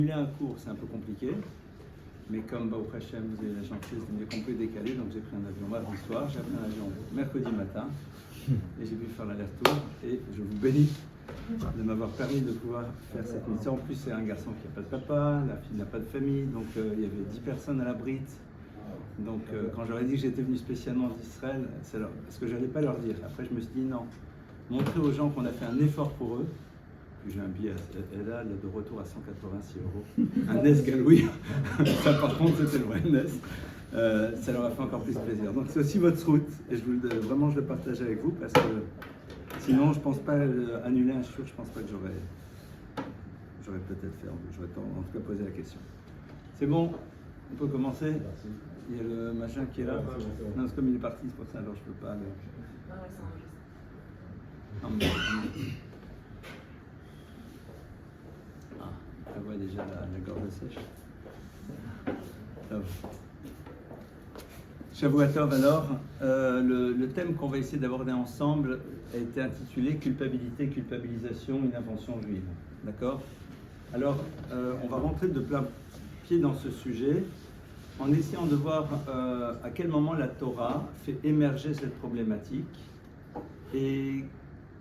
Annuler un cours, c'est un peu compliqué, mais comme Baruch Hashem, vous avez la gentillesse de me dire qu'on peut décaler, donc j'ai pris un avion mardi soir, j'ai pris un avion mercredi matin, et j'ai pu faire l'aller-retour, et je vous bénis de m'avoir permis de pouvoir faire cette mission. En plus, c'est un garçon qui n'a pas de papa, la fille n'a pas de famille, donc il y avait 10 personnes à la Brit. Donc quand j'aurais dit que j'étais venu spécialement d'Israël, c'est parce que je n'allais pas leur dire. Après, je me suis dit non, montrer aux gens qu'on a fait un effort pour eux. Puis j'ai un billet là de retour à 186 €. Un NES Galoui. Ça, par contre, c'était le vrai NES. Ça leur a fait encore plus plaisir. Donc, c'est aussi votre route. Et vraiment, je le partage avec vous parce que sinon, je ne pense pas annuler un shiur. Je ne pense pas que j'aurais peut-être fait. J'aurais en tout cas posé la question. C'est bon? On peut commencer? Il y a le machin qui est là. Non, c'est comme il est parti, c'est pour ça, alors je ne peux pas. Non, mais... On voit déjà la gorge sèche. Shavua Tov, alors, le thème qu'on va essayer d'aborder ensemble a été intitulé Culpabilité, culpabilisation, une invention juive. D'accord? Alors, on va rentrer de plein pied dans ce sujet en essayant de voir à quel moment la Torah fait émerger cette problématique et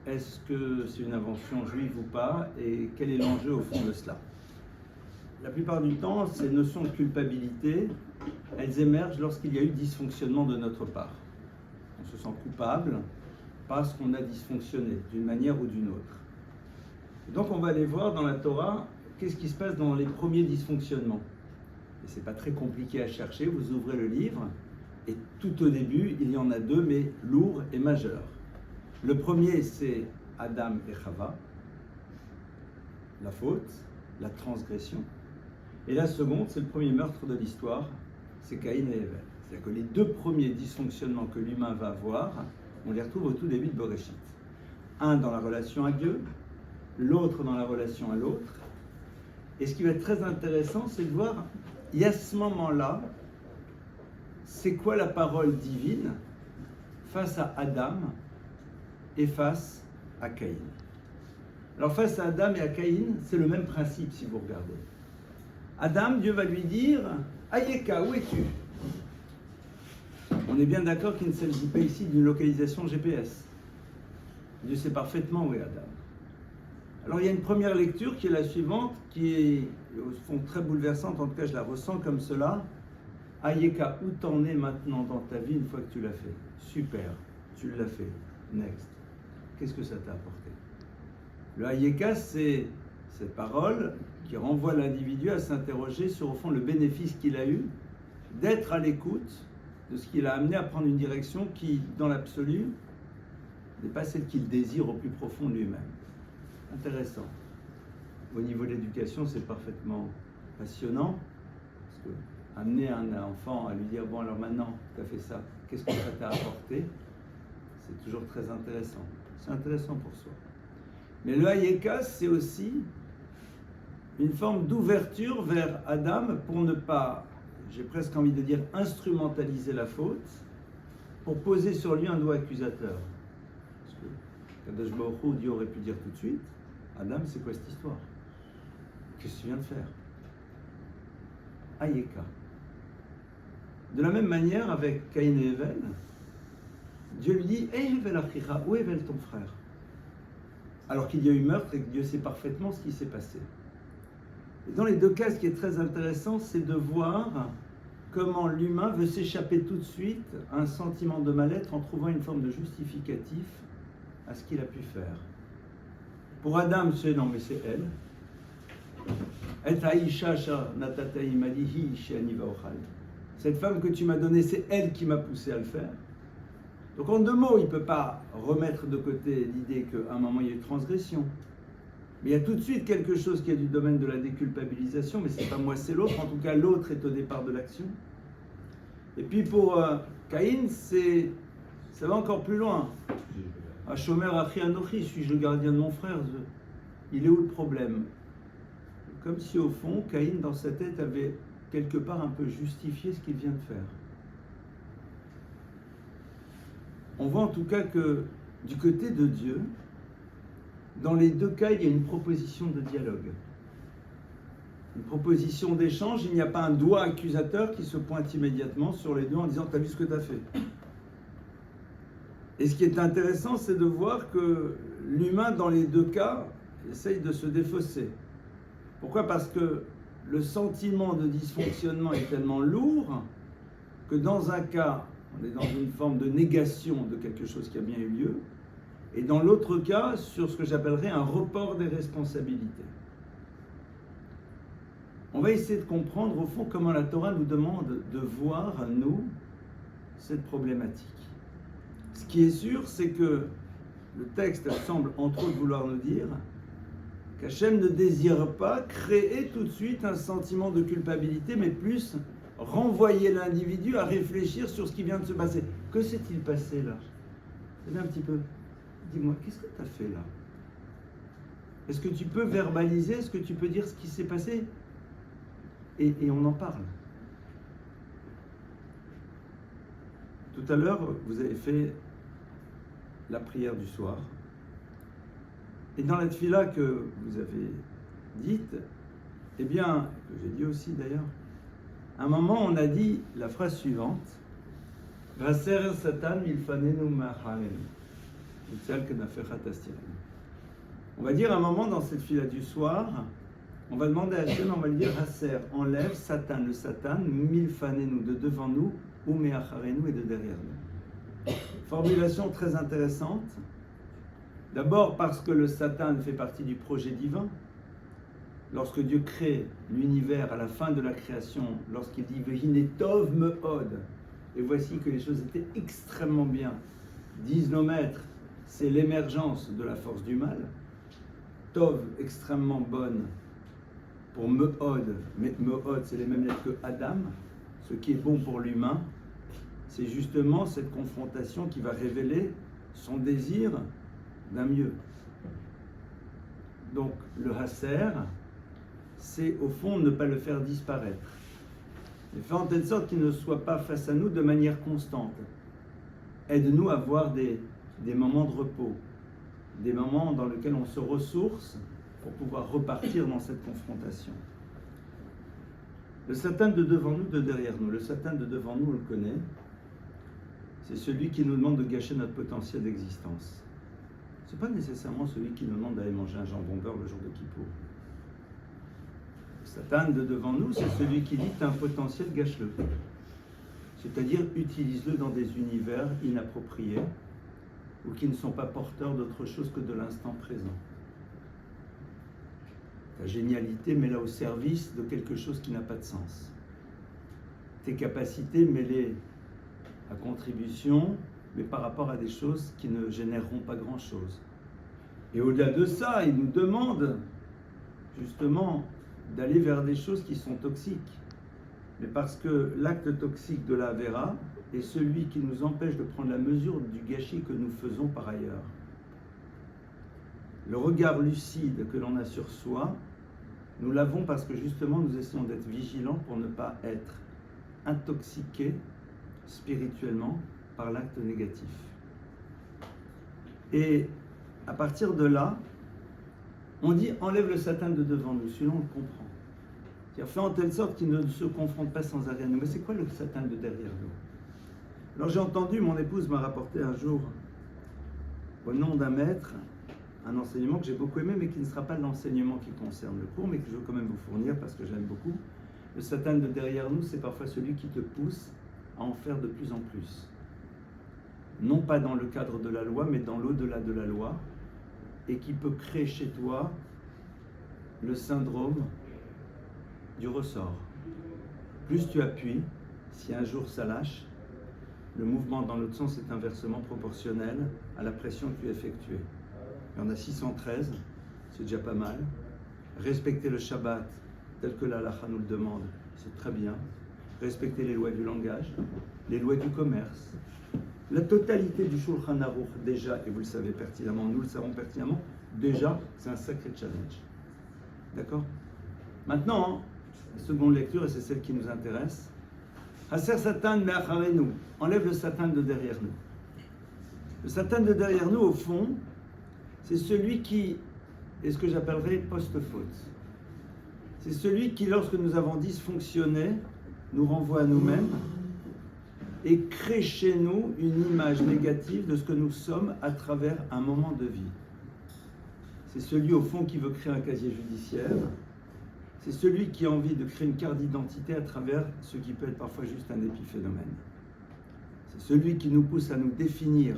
est-ce que c'est une invention juive ou pas et quel est l'enjeu au fond de cela. La plupart du temps, ces notions de culpabilité, elles émergent lorsqu'il y a eu dysfonctionnement de notre part. On se sent coupable parce qu'on a dysfonctionné d'une manière ou d'une autre. Et donc on va aller voir dans la Torah qu'est-ce qui se passe dans les premiers dysfonctionnements. Et c'est pas très compliqué à chercher, vous ouvrez le livre et tout au début, il y en a deux, mais lourds et majeurs. Le premier, c'est Adam et Chava, la faute, la transgression. Et la seconde, c'est le premier meurtre de l'histoire, c'est Caïn et Èvel. C'est-à-dire que les deux premiers dysfonctionnements que l'humain va avoir, on les retrouve au tout début de Bereshit. Un dans la relation à Dieu, l'autre dans la relation à l'autre. Et ce qui va être très intéressant, c'est de voir, il y a ce moment-là, c'est quoi la parole divine face à Adam et face à Caïn. Alors face à Adam et à Caïn, c'est le même principe si vous regardez. Adam, Dieu va lui dire « Ayeka, où es-tu » On est bien d'accord qu'il ne s'agit pas ici d'une localisation GPS. Dieu sait parfaitement où est Adam. Alors il y a une première lecture qui est la suivante, qui est au fond très bouleversante, en tout cas je la ressens comme cela. « Ayeka, où t'en es maintenant dans ta vie une fois que tu l'as fait ?» Super, tu l'as fait. Next. Qu'est-ce que ça t'a apporté? Le Ayeka, c'est cette parole qui renvoie l'individu à s'interroger sur, au fond, le bénéfice qu'il a eu d'être à l'écoute de ce qui l'a amené à prendre une direction qui, dans l'absolu, n'est pas celle qu'il désire au plus profond de lui-même. Intéressant. Au niveau de l'éducation, c'est parfaitement passionnant, parce que amener un enfant à lui dire « Bon, alors maintenant, tu as fait ça, qu'est-ce que ça t'a apporté ?» C'est toujours très intéressant. C'est intéressant pour soi. Mais le Hayeka, c'est aussi une forme d'ouverture vers Adam pour ne pas, j'ai presque envie de dire, instrumentaliser la faute, pour poser sur lui un doigt accusateur. Parce que Kadosh Baruch Hu, Dieu aurait pu dire tout de suite, Adam, c'est quoi cette histoire? Qu'est-ce que tu viens de faire? Hayeka. De la même manière, avec Caïn et Èvel, Dieu lui dit, hey, Èvel achicha, où est Èvel ton frère? Alors qu'il y a eu meurtre et que Dieu sait parfaitement ce qui s'est passé. Et dans les deux cas, ce qui est très intéressant, c'est de voir comment l'humain veut s'échapper tout de suite à un sentiment de mal-être en trouvant une forme de justificatif à ce qu'il a pu faire. Pour Adam, c'est non, mais c'est elle. Cette femme que tu m'as donnée, c'est elle qui m'a poussé à le faire. Donc en deux mots, il ne peut pas remettre de côté l'idée qu'à un moment il y a eu transgression. Mais il y a tout de suite quelque chose qui est du domaine de la déculpabilisation, mais c'est pas moi, c'est l'autre. En tout cas, l'autre est au départ de l'action. Et puis pour Caïn, ça va encore plus loin. Hashomer Achi Anochi, suis-je le gardien de mon frère? Il est où le problème? Comme si au fond, Caïn dans sa tête avait quelque part un peu justifié ce qu'il vient de faire. On voit en tout cas que du côté de Dieu, dans les deux cas, il y a une proposition de dialogue. une proposition d'échange, il n'y a pas un doigt accusateur qui se pointe immédiatement sur les deux en disant « t'as vu ce que t'as fait ?» Et ce qui est intéressant, c'est de voir que l'humain, dans les deux cas, essaye de se défausser. Pourquoi? Parce que le sentiment de dysfonctionnement est tellement lourd que dans un cas, on est dans une forme de négation de quelque chose qui a bien eu lieu, et dans l'autre cas, sur ce que j'appellerais un report des responsabilités. On va essayer de comprendre au fond comment la Torah nous demande de voir, nous, cette problématique. Ce qui est sûr, c'est que le texte semble entre autres vouloir nous dire qu'Hachem ne désire pas créer tout de suite un sentiment de culpabilité, mais plus renvoyer l'individu à réfléchir sur ce qui vient de se passer. Que s'est-il passé là? C'est un petit peu. Dis-moi, qu'est-ce que tu as fait là? Est-ce que tu peux verbaliser? Est-ce que tu peux dire ce qui s'est passé? Et on en parle. Tout à l'heure, vous avez fait la prière du soir. Et dans la tefila que vous avez dite, eh bien, que j'ai dit aussi d'ailleurs, à un moment on a dit la phrase suivante: Raser Satan milfanenu ma'acharenu, utzal kenafecha tastirenu. On va dire à un moment dans cette tefila du soir, on va demander à Hachem, on va lui dire Raser, enlève Satan, le Satan, milfanenu, de devant nous, ou me'acharenu, et de derrière nous. Formulation très intéressante. D'abord parce que le Satan fait partie du projet divin. Lorsque Dieu crée l'univers à la fin de la création, lorsqu'il dit Vehine tov me'od, et voici que les choses étaient extrêmement bien, disent nos maîtres, c'est l'émergence de la force du mal. Tov, extrêmement bonne, pour me'od, mais me'od c'est les mêmes lettres que Adam, ce qui est bon pour l'humain, c'est justement cette confrontation qui va révéler son désir d'un mieux. Donc le Haser, c'est au fond ne pas le faire disparaître. Et faire en telle sorte qu'il ne soit pas face à nous de manière constante. Aide-nous à avoir des moments de repos, des moments dans lesquels on se ressource pour pouvoir repartir dans cette confrontation. Le Satan de devant nous, de derrière nous. Le Satan de devant nous, on le connaît. C'est celui qui nous demande de gâcher notre potentiel d'existence. Ce n'est pas nécessairement celui qui nous demande d'aller manger un jambon beurre le jour de Kippour. Le Satan de devant nous, c'est celui qui dit « t'as un potentiel, gâche-le ». C'est-à-dire, utilise-le dans des univers inappropriés ou qui ne sont pas porteurs d'autre chose que de l'instant présent. Ta génialité, mets-la au service de quelque chose qui n'a pas de sens. Tes capacités, mets-les à contribution, mais par rapport à des choses qui ne généreront pas grand-chose. Et au-delà de ça, il nous demande justement d'aller vers des choses qui sont toxiques. Mais parce que l'acte toxique de la Avera est celui qui nous empêche de prendre la mesure du gâchis que nous faisons par ailleurs. Le regard lucide que l'on a sur soi, nous l'avons parce que justement nous essayons d'être vigilants pour ne pas être intoxiqués spirituellement par l'acte négatif. Et à partir de là, on dit enlève le Satan de devant nous, sinon on le comprend. C'est-à-dire fais en telle sorte qu'il ne se confronte pas sans arrêt à nous. Mais c'est quoi le Satan de derrière nous? Alors j'ai entendu, mon épouse m'a rapporté un jour, au nom d'un maître, un enseignement que j'ai beaucoup aimé, mais qui ne sera pas l'enseignement qui concerne le cours, mais que je veux quand même vous fournir parce que j'aime beaucoup. Le Satan de derrière nous, c'est parfois celui qui te pousse à en faire de plus en plus. Non pas dans le cadre de la loi, mais dans l'au-delà de la loi, et qui peut créer chez toi le syndrome du ressort. Plus tu appuies, si un jour ça lâche, le mouvement dans l'autre sens est inversement proportionnel à la pression que tu effectues. Il y en a 613, c'est déjà pas mal. Respecter le Shabbat tel que la halakha nous le demande, c'est très bien. Respecter les lois du langage, les lois du commerce, la totalité du Shulchan Aruch déjà, et vous le savez pertinemment, nous le savons pertinemment, déjà c'est un sacré challenge. D'accord? Maintenant, la seconde lecture, et c'est celle qui nous intéresse, Haser Satan me'acharenu, enlève le Satan de derrière nous. Le Satan de derrière nous, au fond, c'est celui qui est ce que j'appellerais post-faute. c'est celui qui, lorsque nous avons dysfonctionné, nous renvoie à nous-mêmes et crée chez nous une image négative de ce que nous sommes à travers un moment de vie. C'est celui, au fond, qui veut créer un casier judiciaire. C'est celui qui a envie de créer une carte d'identité à travers ce qui peut être parfois juste un épiphénomène. C'est celui qui nous pousse à nous définir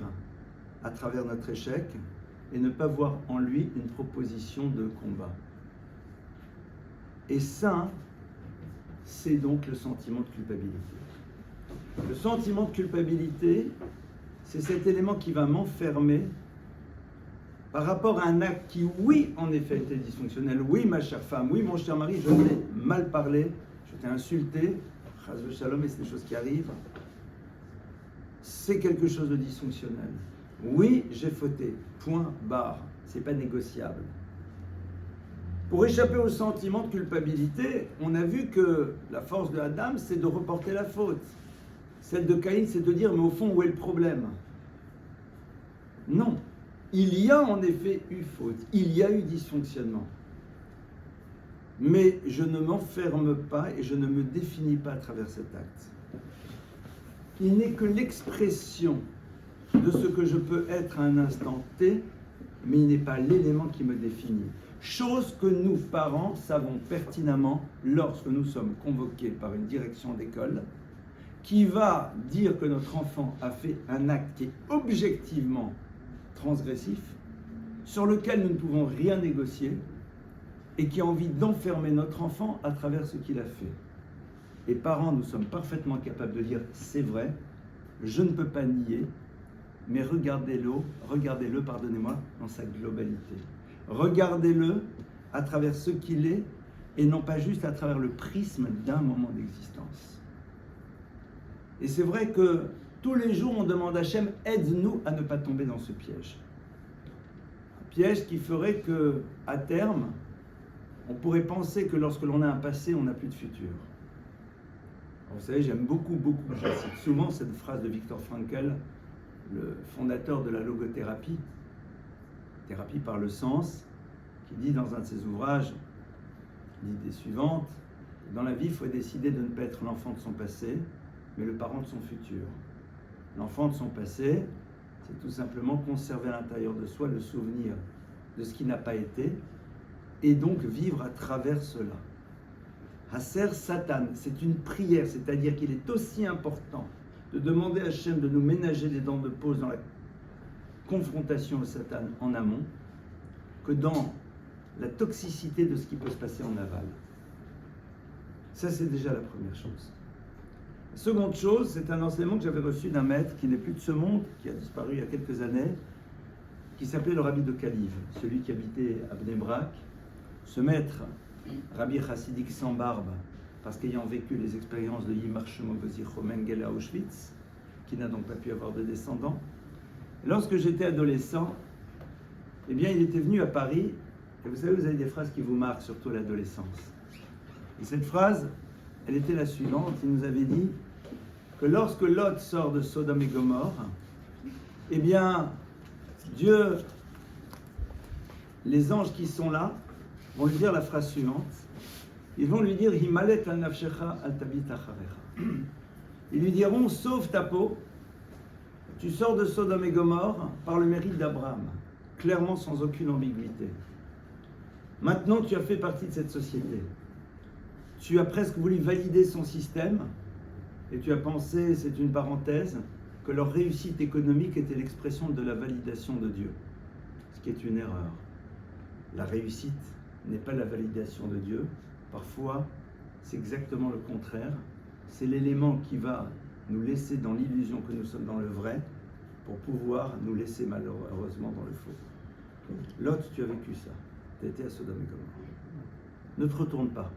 à travers notre échec et ne pas voir en lui une proposition de combat. Et ça, c'est donc le sentiment de culpabilité. Le sentiment de culpabilité, c'est cet élément qui va m'enfermer par rapport à un acte qui, oui, en effet, était dysfonctionnel. Oui, ma chère femme, oui, mon cher mari, je t'ai mal parlé, je t'ai insulté, chas v'shalom, et c'est des choses qui arrivent. C'est quelque chose de dysfonctionnel. Oui, j'ai fauté, point, barre, c'est pas négociable. Pour échapper au sentiment de culpabilité, on a vu que la force de Adam, c'est de reporter la faute. Celle de Caïn, c'est de dire, mais au fond, où est le problème? Non. Il y a en effet eu faute, il y a eu dysfonctionnement. Mais je ne m'enferme pas et je ne me définis pas à travers cet acte. Il n'est que l'expression de ce que je peux être à un instant T, mais il n'est pas l'élément qui me définit. Chose que nous, parents, savons pertinemment lorsque nous sommes convoqués par une direction d'école qui va dire que notre enfant a fait un acte qui est objectivement transgressif, sur lequel nous ne pouvons rien négocier et qui a envie d'enfermer notre enfant à travers ce qu'il a fait. Et parents, nous sommes parfaitement capables de dire c'est vrai, je ne peux pas nier, mais regardez-le, pardonnez-moi, dans sa globalité. Regardez-le à travers ce qu'il est et non pas juste à travers le prisme d'un moment d'existence. Et c'est vrai que tous les jours, on demande à Hachem, aide-nous à ne pas tomber dans ce piège. Un piège qui ferait que, à terme, on pourrait penser que lorsque l'on a un passé, on n'a plus de futur. Alors, vous savez, j'aime beaucoup, je cite souvent cette phrase de Viktor Frankl, le fondateur de la logothérapie, thérapie par le sens, qui dit dans un de ses ouvrages, l'idée suivante, dans la vie, il faut décider de ne pas être l'enfant de son passé, mais le parent de son futur. L'enfant de son passé, c'est tout simplement conserver à l'intérieur de soi le souvenir de ce qui n'a pas été, et donc vivre à travers cela. Haser Satan, c'est une prière, c'est-à-dire qu'il est aussi important de demander à Hachem de nous ménager des dents de pause dans la confrontation au Satan en amont, que dans la toxicité de ce qui peut se passer en aval. Ça, c'est déjà la première chose. La seconde chose, c'est un enseignement que j'avais reçu d'un maître qui n'est plus de ce monde, qui a disparu il y a quelques années, qui s'appelait le Rabbi de Kaliv, celui qui habitait à Bnei Brak. Ce maître, Rabbi chassidique sans barbe, parce qu'ayant vécu les expériences de Yimar Shlomo Zichro Mengele à Auschwitz, qui n'a donc pas pu avoir de descendants. Et lorsque j'étais adolescent, eh bien, il était venu à Paris, et vous savez, vous avez des phrases qui vous marquent, surtout à l'adolescence. Et cette phrase, elle était la suivante, il nous avait dit que lorsque Lot sort de Sodome et Gomorrhe, eh bien, Dieu, les anges qui sont là, vont lui dire la phrase suivante. Ils vont lui dire Himalet al nafshecha al tabit acharecha. Ils lui diront sauve ta peau, tu sors de Sodome et Gomorrhe par le mérite d'Abraham, clairement sans aucune ambiguïté. Maintenant, tu as fait partie de cette société. Tu as presque voulu valider son système et tu as pensé, c'est une parenthèse, que leur réussite économique était l'expression de la validation de Dieu, ce qui est une erreur. La réussite n'est pas la validation de Dieu. Parfois, c'est exactement le contraire. C'est l'élément qui va nous laisser dans l'illusion que nous sommes dans le vrai pour pouvoir nous laisser malheureusement dans le faux. Lot, tu as vécu ça. Tu as été à Sodome et Gomorrhe. Ne te retourne pas.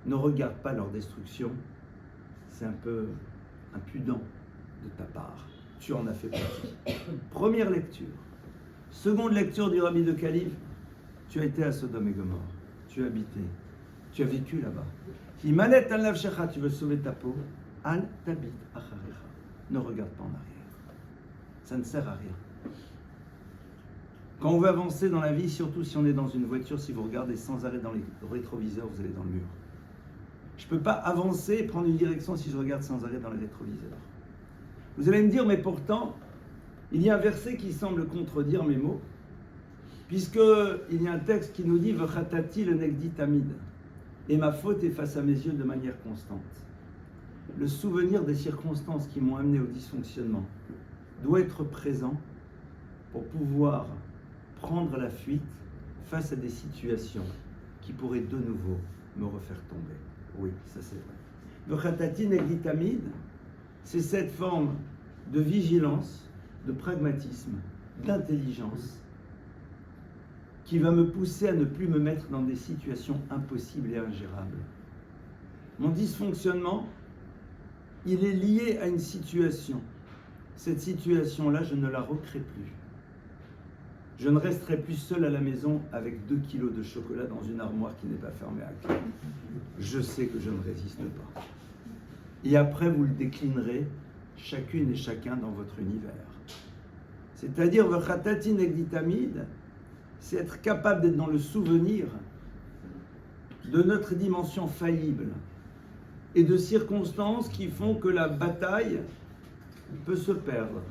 Ne regarde pas leur destruction. C'est un peu impudent de ta part. Tu en as fait partie. Première lecture. Seconde lecture du Rabbi de Kaliv. Tu as été à Sodome et Gomorrhe. Tu as habité. Tu as vécu là-bas. Himalet al nafshecha, tu veux sauver ta peau. Al tabit acharecha. Ne regarde pas en arrière. Ça ne sert à rien. Quand on veut avancer dans la vie, surtout si on est dans une voiture, si vous regardez sans arrêt dans les rétroviseurs, vous allez dans le mur. Je ne peux pas avancer et prendre une direction si je regarde sans arrêt dans les rétroviseurs. Vous allez me dire, mais pourtant, il y a un verset qui semble contredire mes mots, puisqu'il y a un texte qui nous dit « V'chatati le negdi tamid » et ma faute est face à mes yeux de manière constante. Le souvenir des circonstances qui m'ont amené au dysfonctionnement doit être présent pour pouvoir prendre la fuite face à des situations qui pourraient de nouveau me refaire tomber. Oui, ça c'est vrai. V'chatati negdi tamid, c'est cette forme de vigilance, de pragmatisme, d'intelligence qui va me pousser à ne plus me mettre dans des situations impossibles et ingérables. Mon dysfonctionnement, il est lié à une situation. Cette situation-là, je ne la recrée plus. Je ne resterai plus seul à la maison avec 2 kilos de chocolat dans une armoire qui n'est pas fermée à clé. Je sais que je ne résiste pas. Et après, vous le déclinerez, chacune et chacun dans votre univers. C'est-à-dire, v'chatati negdi tamid, c'est être capable d'être dans le souvenir de notre dimension faillible et de circonstances qui font que la bataille peut se perdre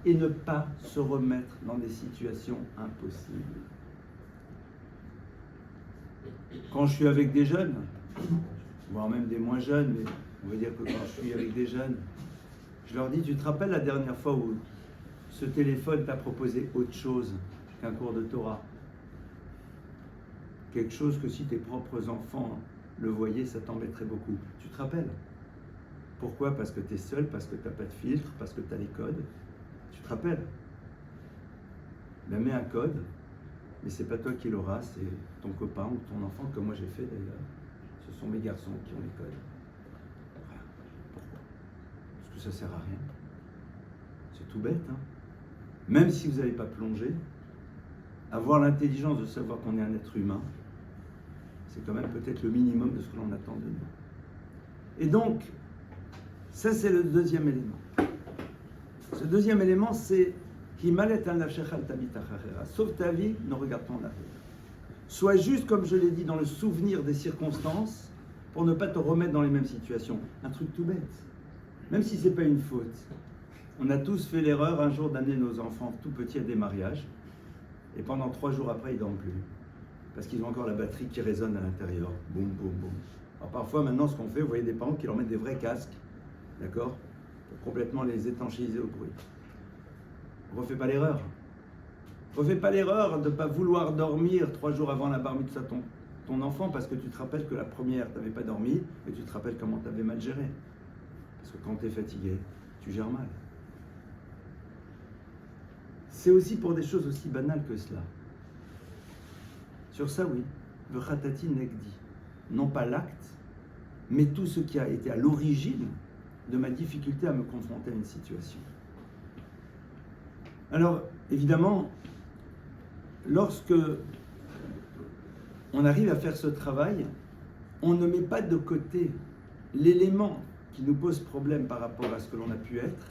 et ne pas se remettre dans des situations impossibles. Quand je suis avec des jeunes, voire même des moins jeunes, mais on va dire que quand je suis avec des jeunes, je leur dis, tu te rappelles la dernière fois où ce téléphone t'a proposé autre chose qu'un cours de Torah? Quelque chose que si tes propres enfants le voyaient, ça t'embêterait beaucoup. Tu te rappelles? Pourquoi? Parce que tu es seul, parce que tu n'as pas de filtre, parce que tu as les codes. Tu te rappelles? Ben, mets un code, mais c'est pas toi qui l'auras, c'est ton copain ou ton enfant, comme moi j'ai fait d'ailleurs. Ce sont mes garçons qui ont les codes. Pourquoi? Parce que ça sert à rien. C'est tout bête, hein? Même si vous n'avez pas plongé, avoir l'intelligence de savoir qu'on est un être humain, c'est quand même peut-être le minimum de ce que l'on attend de nous. Et donc, ça c'est le deuxième élément. Ce deuxième élément, c'est sauve ta vie, ne regarde pas en arrière. Sois juste, comme je l'ai dit, dans le souvenir des circonstances pour ne pas te remettre dans les mêmes situations. Un truc tout bête. Même si ce n'est pas une faute. On a tous fait l'erreur un jour d'amener nos enfants tout petits à des mariages et pendant 3 jours après, ils ne dorment plus. Parce qu'ils ont encore la batterie qui résonne à l'intérieur. Boum, boum, boum. Alors parfois, maintenant, ce qu'on fait, vous voyez des parents qui leur mettent des vrais casques, d'accord, pour complètement les étanchéiser au bruit. Refais pas l'erreur. Refais pas l'erreur de ne pas vouloir dormir 3 jours avant la bar mitzvah de ton enfant parce que tu te rappelles que la première, tu n'avais pas dormi et tu te rappelles comment tu avais mal géré. Parce que quand tu es fatigué, tu gères mal. C'est aussi pour des choses aussi banales que cela. Sur ça, oui, v'chatati negdi. Non pas l'acte, mais tout ce qui a été à l'origine de ma difficulté à me confronter à une situation. Alors, évidemment, lorsque on arrive à faire ce travail, on ne met pas de côté l'élément qui nous pose problème par rapport à ce que l'on a pu être,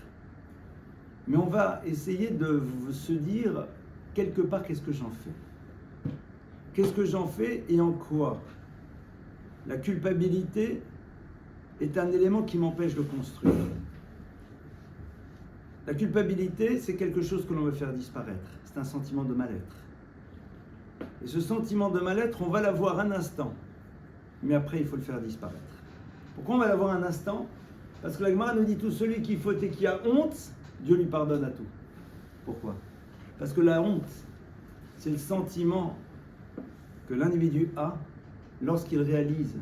mais on va essayer de se dire, quelque part, qu'est-ce que j'en fais? Qu'est-ce que j'en fais et en quoi? La culpabilité est un élément qui m'empêche de construire. La culpabilité, c'est quelque chose que l'on veut faire disparaître. C'est un sentiment de mal-être. Et ce sentiment de mal-être, on va l'avoir un instant, mais après, il faut le faire disparaître. Pourquoi on va l'avoir un instant? Parce que la Gemara nous dit, tout celui qui faute et qui a honte, Dieu lui pardonne à tout. Pourquoi? Parce que la honte, c'est le sentiment que l'individu a lorsqu'il réalise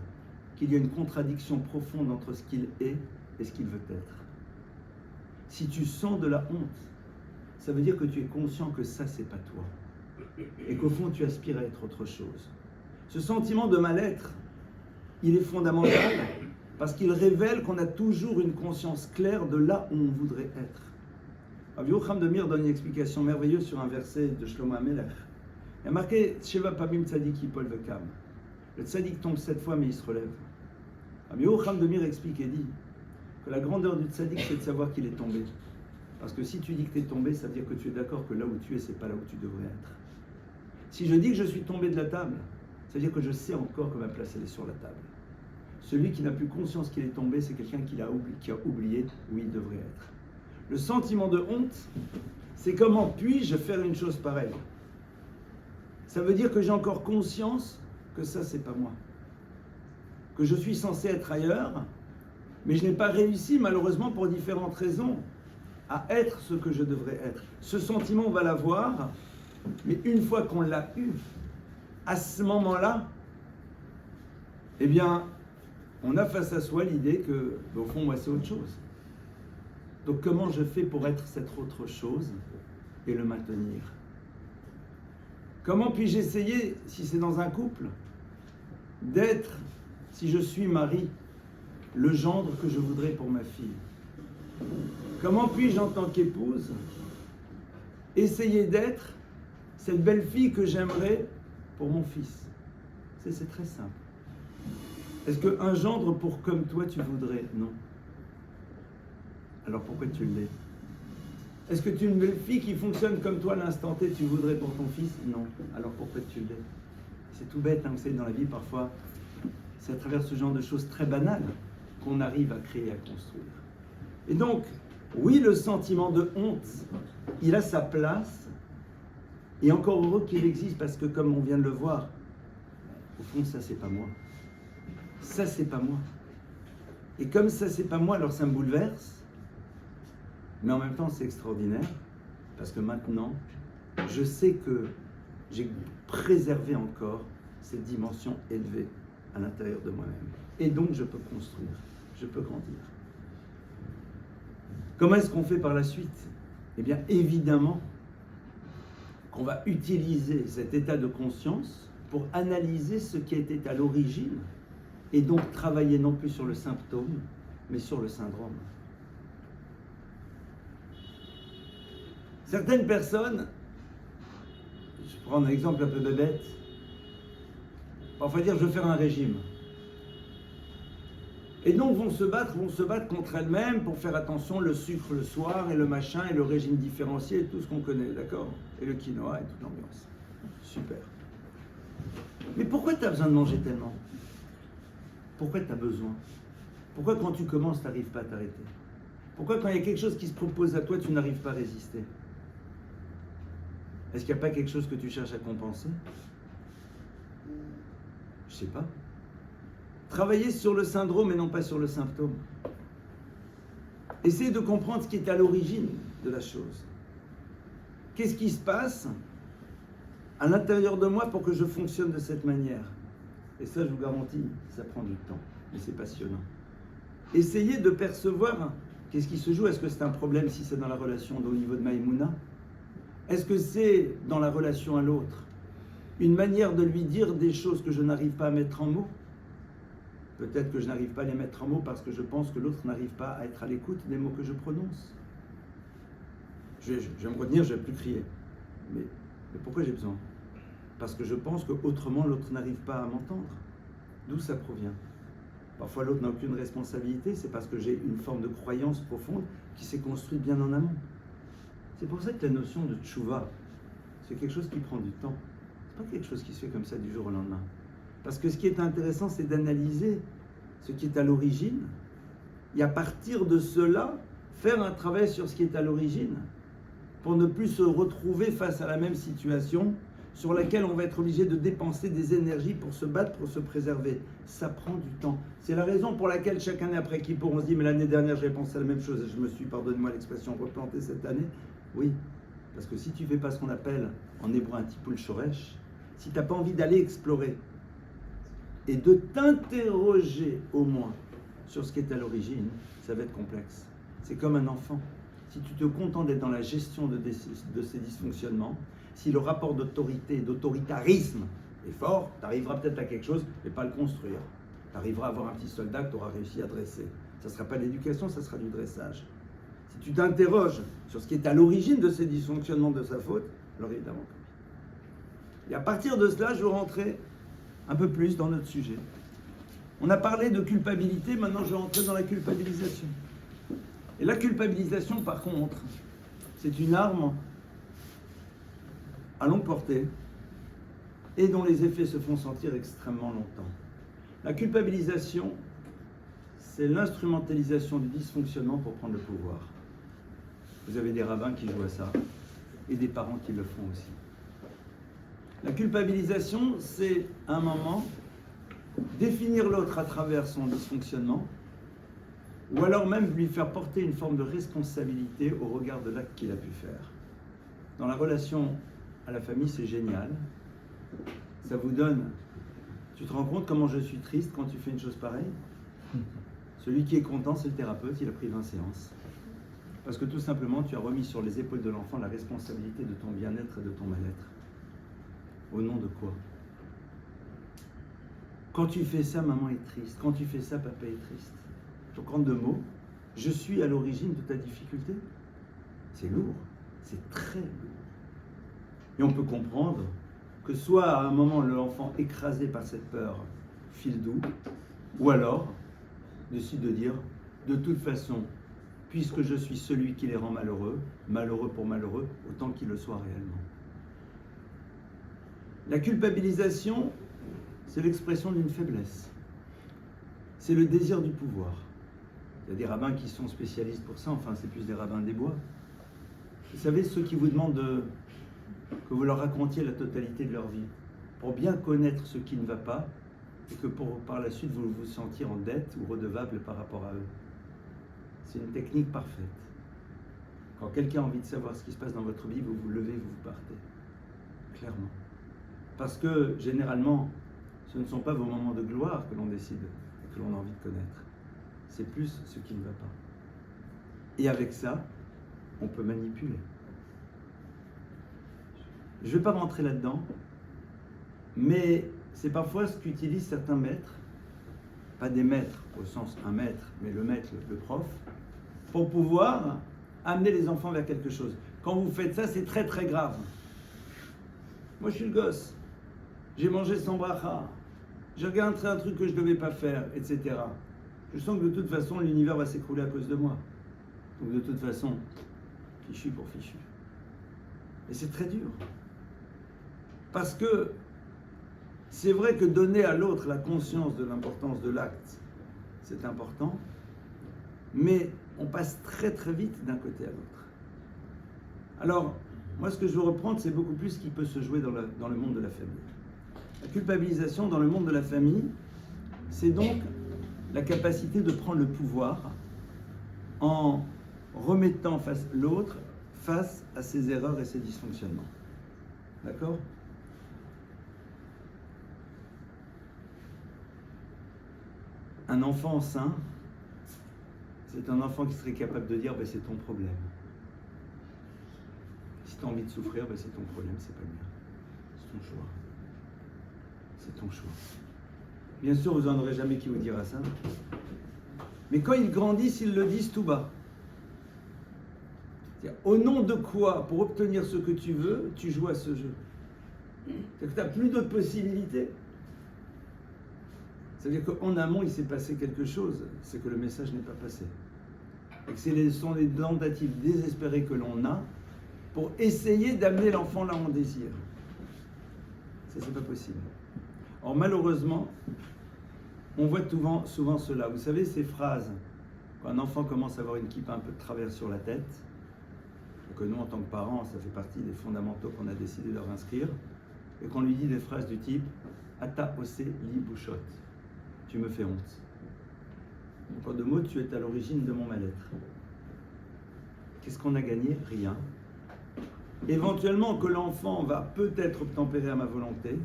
qu'il y a une contradiction profonde entre ce qu'il est et ce qu'il veut être. Si tu sens de la honte, ça veut dire que tu es conscient que ça, c'est pas toi. Et qu'au fond, tu aspires à être autre chose. Ce sentiment de mal-être, il est fondamental parce qu'il révèle qu'on a toujours une conscience claire de là où on voudrait être. Rabbi Yocham de Mir donne une explication merveilleuse sur un verset de Shlomo HaMelech. Il y a marqué Sheva Pamim Tzadik Yipol Vekam. Le Tzadik tombe 7 fois, mais il se relève. Rabbi Yocham de Mir explique et dit que la grandeur du Tzadik, c'est de savoir qu'il est tombé. Parce que si tu dis que tu es tombé, ça veut dire que tu es d'accord que là où tu es, c'est pas là où tu devrais être. Si je dis que je suis tombé de la table, ça veut dire que je sais encore que ma place, elle est sur la table. Celui qui n'a plus conscience qu'il est tombé, c'est quelqu'un qui a oublié où il devrait être. Le sentiment de honte, c'est comment puis-je faire une chose pareille? Ça veut dire que j'ai encore conscience que ça, c'est pas moi. Que je suis censé être ailleurs, mais je n'ai pas réussi, malheureusement, pour différentes raisons, à être ce que je devrais être. Ce sentiment, on va l'avoir, mais une fois qu'on l'a eu, à ce moment-là, eh bien, on a face à soi l'idée que, au fond, moi, c'est autre chose. Donc, comment je fais pour être cette autre chose et le maintenir? Comment puis-je essayer, si c'est dans un couple, d'être, si je suis mari, le gendre que je voudrais pour ma fille? Comment puis-je, en tant qu'épouse, essayer d'être cette belle fille que j'aimerais pour mon fils? C'est très simple. Est-ce qu'un gendre pour comme toi tu voudrais? Non. Alors pourquoi tu l'es? Est-ce que tu es une belle fille qui fonctionne comme toi à l'instant T tu voudrais pour ton fils? Non. Alors pourquoi tu l'es? C'est tout bête, hein, vous savez, dans la vie parfois, c'est à travers ce genre de choses très banales qu'on arrive à créer, à construire. Et donc, oui, le sentiment de honte, il a sa place, et encore heureux qu'il existe, parce que comme on vient de le voir, au fond, ça, c'est pas moi. Ça, c'est pas moi. Et comme ça, c'est pas moi, alors ça me bouleverse, mais en même temps, c'est extraordinaire, parce que maintenant, je sais que j'ai préservé encore cette dimension élevée à l'intérieur de moi-même. Et donc, je peux construire, je peux grandir. Comment est-ce qu'on fait par la suite? Eh bien, évidemment, qu'on va utiliser cet état de conscience pour analyser ce qui était à l'origine et donc travailler non plus sur le symptôme, mais sur le syndrome. Certaines personnes, je prends un exemple un peu bébête, parfois dire je veux faire un régime. Et donc vont se battre contre elles-mêmes pour faire attention, le sucre le soir et le machin et le régime différencié et tout ce qu'on connaît, d'accord? Et le quinoa et toute l'ambiance. Super. Mais pourquoi tu as besoin de manger tellement? Pourquoi tu as besoin? Pourquoi quand tu commences, tu n'arrives pas à t'arrêter? Pourquoi quand il y a quelque chose qui se propose à toi, tu n'arrives pas à résister? Est-ce qu'il n'y a pas quelque chose que tu cherches à compenser? Je ne sais pas. Travailler sur le syndrome et non pas sur le symptôme. Essayez de comprendre ce qui est à l'origine de la chose. Qu'est-ce qui se passe à l'intérieur de moi pour que je fonctionne de cette manière? Et ça, je vous garantis, ça prend du temps, mais c'est passionnant. Essayez de percevoir qu'est-ce qui se joue. Est-ce que c'est un problème si c'est dans la relation au niveau de Maïmouna? Est-ce que c'est dans la relation à l'autre une manière de lui dire des choses que je n'arrive pas à mettre en mots? Peut-être que je n'arrive pas à les mettre en mots parce que je pense que l'autre n'arrive pas à être à l'écoute des mots que je prononce. Je vais me retenir, je ne vais plus crier. Mais pourquoi j'ai besoin? Parce que je pense qu'autrement l'autre n'arrive pas à m'entendre. D'où ça provient? Parfois l'autre n'a aucune responsabilité, c'est parce que j'ai une forme de croyance profonde qui s'est construite bien en amont. C'est pour ça que la notion de tchouva, c'est quelque chose qui prend du temps. C'est pas quelque chose qui se fait comme ça du jour au lendemain. Parce que ce qui est intéressant, c'est d'analyser ce qui est à l'origine et à partir de cela, faire un travail sur ce qui est à l'origine pour ne plus se retrouver face à la même situation sur laquelle on va être obligé de dépenser des énergies pour se battre, pour se préserver. Ça prend du temps. C'est la raison pour laquelle chaque année après Kippour, on se dit « mais l'année dernière, j'avais pensé à la même chose et je me suis, pardonnez-moi l'expression, replanté cette année ». Oui, parce que si tu ne fais pas ce qu'on appelle en hébreu un tipoul shoresh, si tu n'as pas envie d'aller explorer et de t'interroger au moins sur ce qui est à l'origine, ça va être complexe. C'est comme un enfant. Si tu te contentes d'être dans la gestion de ces dysfonctionnements, si le rapport d'autorité, d'autoritarisme est fort, tu arriveras peut-être à quelque chose, mais pas à le construire. Tu arriveras à avoir un petit soldat que tu auras réussi à dresser. Ça ne sera pas de l'éducation, ça sera du dressage. Si tu t'interroges sur ce qui est à l'origine de ces dysfonctionnements de sa faute, alors évidemment. Et à partir de cela, je veux rentrer un peu plus dans notre sujet. On a parlé de culpabilité, maintenant je vais rentrer dans la culpabilisation. Et la culpabilisation, par contre, c'est une arme à longue portée et dont les effets se font sentir extrêmement longtemps. La culpabilisation, c'est l'instrumentalisation du dysfonctionnement pour prendre le pouvoir. Vous avez des rabbins qui jouent à ça et des parents qui le font aussi. La culpabilisation, c'est à un moment définir l'autre à travers son dysfonctionnement ou alors même lui faire porter une forme de responsabilité au regard de l'acte qu'il a pu faire. Dans la relation à la famille, c'est génial. Ça vous donne... Tu te rends compte comment je suis triste quand tu fais une chose pareille? Celui qui est content, c'est le thérapeute, il a pris 20 séances. Parce que tout simplement, tu as remis sur les épaules de l'enfant la responsabilité de ton bien-être et de ton mal-être. Au nom de quoi? Quand tu fais ça, maman est triste. Quand tu fais ça, papa est triste. Donc en deux mots, je suis à l'origine de ta difficulté. C'est lourd, c'est très lourd. Et on peut comprendre que soit à un moment l'enfant écrasé par cette peur file doux, ou alors décide de dire, de toute façon, puisque je suis celui qui les rend malheureux, malheureux pour malheureux, autant qu'il le soit réellement. La culpabilisation, c'est l'expression d'une faiblesse. C'est le désir du pouvoir. Il y a des rabbins qui sont spécialistes pour ça, enfin c'est plus des rabbins des bois. Vous savez, ceux qui vous demandent que vous leur racontiez la totalité de leur vie, pour bien connaître ce qui ne va pas, et que par la suite vous vous sentir en dette ou redevable par rapport à eux. C'est une technique parfaite. Quand quelqu'un a envie de savoir ce qui se passe dans votre vie, vous vous levez, vous partez. Clairement. Parce que, généralement, ce ne sont pas vos moments de gloire que l'on décide et que l'on a envie de connaître. C'est plus ce qui ne va pas. Et avec ça, on peut manipuler. Je ne vais pas rentrer là-dedans, mais c'est parfois ce qu'utilisent certains maîtres, pas des maîtres au sens un maître, mais le maître, le prof, pour pouvoir amener les enfants vers quelque chose. Quand vous faites ça, c'est très très grave. Moi je suis le gosse, j'ai mangé sans bracha, j'ai regardé un truc que je ne devais pas faire, etc. Je sens que de toute façon l'univers va s'écrouler à cause de moi. Donc de toute façon, fichu pour fichu. Et c'est très dur. Parce que c'est vrai que donner à l'autre la conscience de l'importance de l'acte, c'est important, mais on passe très très vite d'un côté à l'autre. Alors, moi ce que je veux reprendre, c'est beaucoup plus ce qui peut se jouer dans le monde de la famille. La culpabilisation dans le monde de la famille, c'est donc la capacité de prendre le pouvoir en remettant l'autre face à ses erreurs et ses dysfonctionnements. D'accord ? Un enfant sain, c'est un enfant qui serait capable de dire ben, c'est ton problème. Si tu as envie de souffrir, ben, c'est ton problème, c'est pas le mien. C'est ton choix. C'est ton choix. Bien sûr, vous n'en aurez jamais qui vous dira ça. Mais quand ils grandissent, ils le disent tout bas. C'est-à-dire, au nom de quoi, pour obtenir ce que tu veux, tu joues à ce jeu? C'est-à-dire que tu n'as plus d'autres possibilités. C'est-à-dire qu'en amont, il s'est passé quelque chose, c'est que le message n'est pas passé. Et que ce sont les tentatives désespérées que l'on a pour essayer d'amener l'enfant là où on désire. Ça, c'est pas possible. Or, malheureusement, on voit souvent cela. Vous savez, ces phrases, quand un enfant commence à avoir une kippa un peu de travers sur la tête, et que nous, en tant que parents, ça fait partie des fondamentaux qu'on a décidé de leur inscrire, et qu'on lui dit des phrases du type « Ata ose li bouchot », tu me fais honte. En deux mots, tu es à l'origine de mon mal-être. Qu'est-ce qu'on a gagné? Rien. Éventuellement que l'enfant va peut-être obtempérer à ma volonté,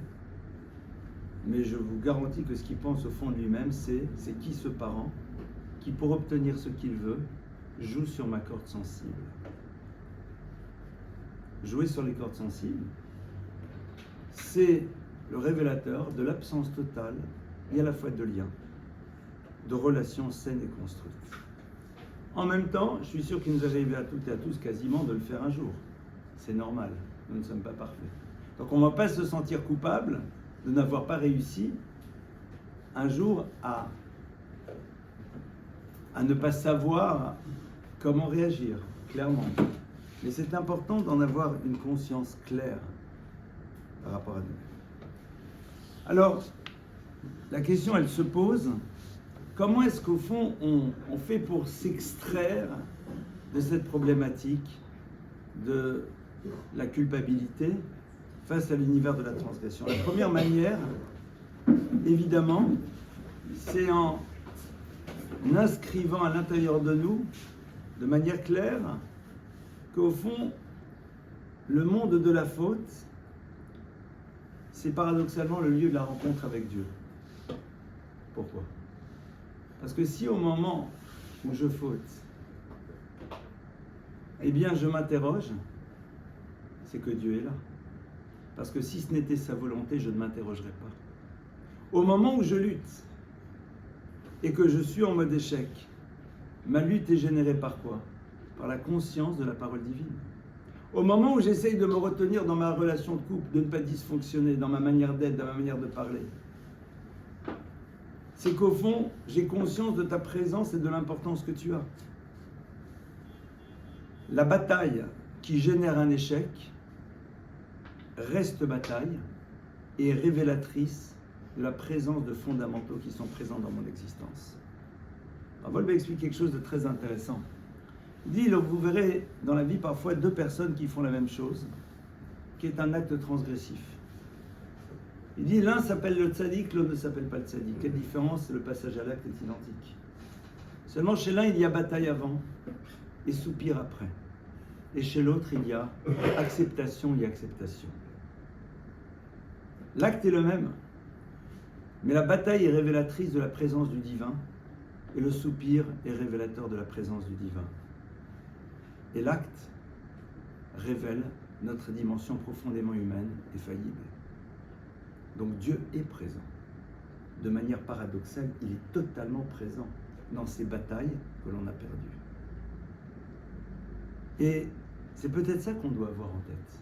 mais je vous garantis que ce qu'il pense au fond de lui-même, c'est qui ce parent qui, pour obtenir ce qu'il veut, joue sur ma corde sensible. Jouer sur les cordes sensibles, c'est le révélateur de l'absence totale et à la fois de liens, de relations saines et construites. En même temps, je suis sûr qu'il nous arrive à toutes et à tous quasiment de le faire un jour. C'est normal, nous ne sommes pas parfaits. Donc on ne va pas se sentir coupable de n'avoir pas réussi un jour à ne pas savoir comment réagir, clairement. Mais c'est important d'en avoir une conscience claire par rapport à nous. Alors, la question, elle se pose, comment est-ce qu'au fond, on fait pour s'extraire de cette problématique de la culpabilité face à l'univers de la transgression? La première manière, évidemment, c'est en inscrivant à l'intérieur de nous, de manière claire, qu'au fond, le monde de la faute, c'est paradoxalement le lieu de la rencontre avec Dieu. Pourquoi? Parce que si au moment où je faute, eh bien je m'interroge, c'est que Dieu est là. Parce que si ce n'était sa volonté, je ne m'interrogerais pas. Au moment où je lutte et que je suis en mode échec, ma lutte est générée par quoi? Par la conscience de la parole divine. Au moment où j'essaye de me retenir dans ma relation de couple, de ne pas dysfonctionner, dans ma manière d'être, dans ma manière de parler, c'est qu'au fond, j'ai conscience de ta présence et de l'importance que tu as. La bataille qui génère un échec reste bataille et est révélatrice de la présence de fondamentaux qui sont présents dans mon existence. Volbe explique quelque chose de très intéressant. Il dit, vous verrez dans la vie parfois deux personnes qui font la même chose, qui est un acte transgressif. Il dit, l'un s'appelle le tzaddik, l'autre ne s'appelle pas le tzaddik. Quelle différence? Le passage à l'acte est identique. Seulement chez l'un, il y a bataille avant et soupir après. Et chez l'autre, il y a acceptation et acceptation. L'acte est le même, mais la bataille est révélatrice de la présence du divin et le soupir est révélateur de la présence du divin. Et l'acte révèle notre dimension profondément humaine et faillible. Donc Dieu est présent. De manière paradoxale, il est totalement présent dans ces batailles que l'on a perdues. Et c'est peut-être ça qu'on doit avoir en tête.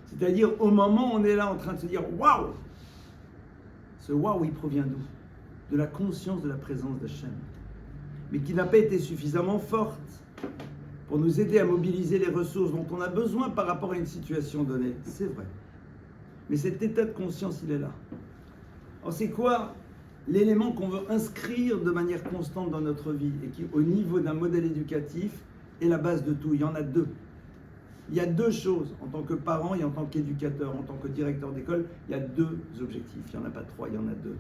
C'est-à-dire, au moment où on est là en train de se dire « Waouh !» Ce « waouh » il provient d'où? De la conscience de la présence d'Hachem, mais qui n'a pas été suffisamment forte pour nous aider à mobiliser les ressources dont on a besoin par rapport à une situation donnée. C'est vrai. Mais cet état de conscience, il est là. Alors c'est quoi l'élément qu'on veut inscrire de manière constante dans notre vie et qui, au niveau d'un modèle éducatif, est la base de tout? Il y en a deux. Il y a deux choses, en tant que parent et en tant qu'éducateur, en tant que directeur d'école, il y a deux objectifs. Il n'y en a pas trois, il y en a deux.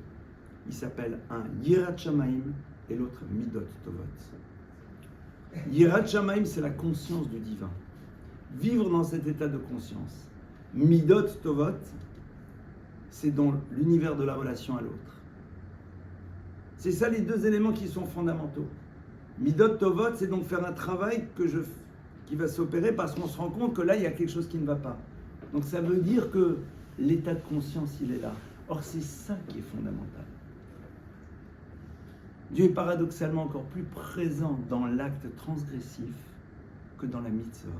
Il s'appelle un Yirat Shamaim et l'autre Midot Tovot. Yirat Shamaim, c'est la conscience du divin. Vivre dans cet état de conscience. Midot Tovot, c'est dans l'univers de la relation à l'autre. C'est ça les deux éléments qui sont fondamentaux. Midot Tovot, c'est donc faire un travail qui va s'opérer parce qu'on se rend compte que là, il y a quelque chose qui ne va pas. Donc ça veut dire que l'état de conscience, il est là. Or, c'est ça qui est fondamental. Dieu est paradoxalement encore plus présent dans l'acte transgressif que dans la mitzvah.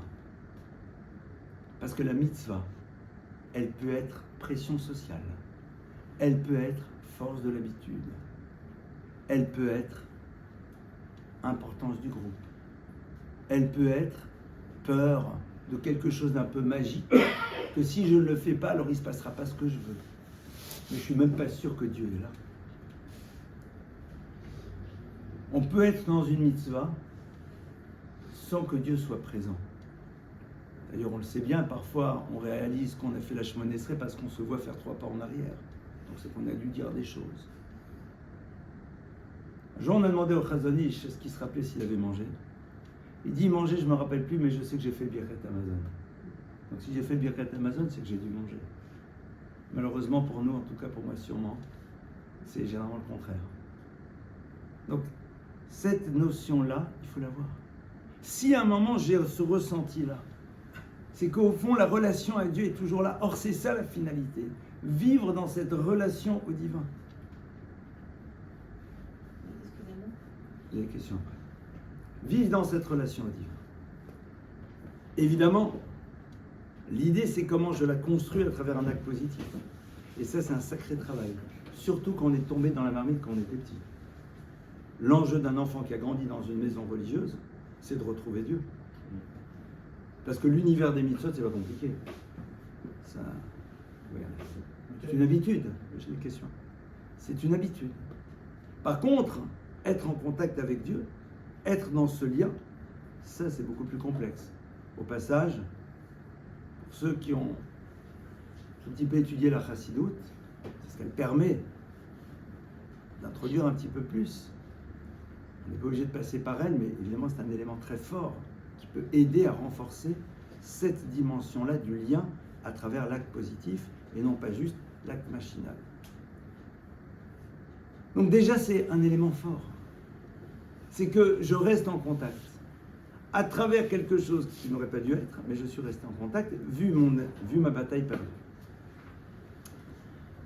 Parce que la mitzvah, elle peut être pression sociale, elle peut être force de l'habitude, elle peut être importance du groupe, elle peut être peur de quelque chose d'un peu magique, que si je ne le fais pas, alors il ne se passera pas ce que je veux. Mais je ne suis même pas sûr que Dieu est là. On peut être dans une mitzvah sans que Dieu soit présent. D'ailleurs, on le sait bien, parfois on réalise qu'on a fait la Shemona Esrei parce qu'on se voit faire 3 pas en arrière. Donc c'est qu'on a dû dire des choses. Un jour, on a demandé au Chazon Ish ce qu'il se rappelait s'il avait mangé. Il dit manger, je ne me rappelle plus, mais je sais que j'ai fait le Birkat Hamazon. Donc si j'ai fait le Birkat Hamazon, c'est que j'ai dû manger. Malheureusement pour nous, en tout cas pour moi sûrement, c'est généralement le contraire. Donc cette notion-là, il faut l'avoir. Si à un moment j'ai ce ressenti-là, c'est qu'au fond la relation avec Dieu est toujours là. Or c'est ça la finalité. Vivre dans cette relation au divin. Excusez-moi. Il y a des questions après. Vivre dans cette relation au divin. Évidemment, l'idée c'est comment je la construis à travers un acte positif. Et ça c'est un sacré travail. Surtout quand on est tombé dans la marmite quand on était petit. L'enjeu d'un enfant qui a grandi dans une maison religieuse, c'est de retrouver Dieu. Parce que l'univers des mitzvot, c'est pas compliqué. Ça, c'est une habitude, j'ai une question. C'est une habitude. Par contre, être en contact avec Dieu, être dans ce lien, ça c'est beaucoup plus complexe. Au passage, pour ceux qui ont un petit peu étudié la chassidoute, c'est ce qu'elle permet d'introduire un petit peu plus. On n'est pas obligé de passer par elle, mais évidemment c'est un élément très fort qui peut aider à renforcer cette dimension-là du lien à travers l'acte positif et non pas juste l'acte machinal. Donc déjà c'est un élément fort. C'est que je reste en contact à travers quelque chose qui n'aurait pas dû être, mais je suis resté en contact vu ma bataille perdue.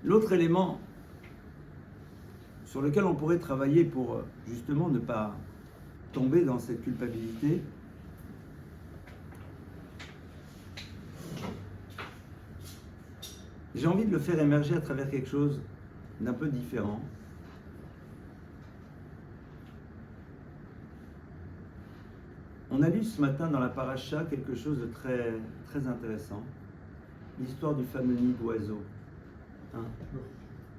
L'autre élément sur lequel on pourrait travailler pour justement ne pas tomber dans cette culpabilité, j'ai envie de le faire émerger à travers quelque chose d'un peu différent. On a lu ce matin dans la paracha quelque chose de très, très intéressant. L'histoire du fameux nid d'oiseau. Hein?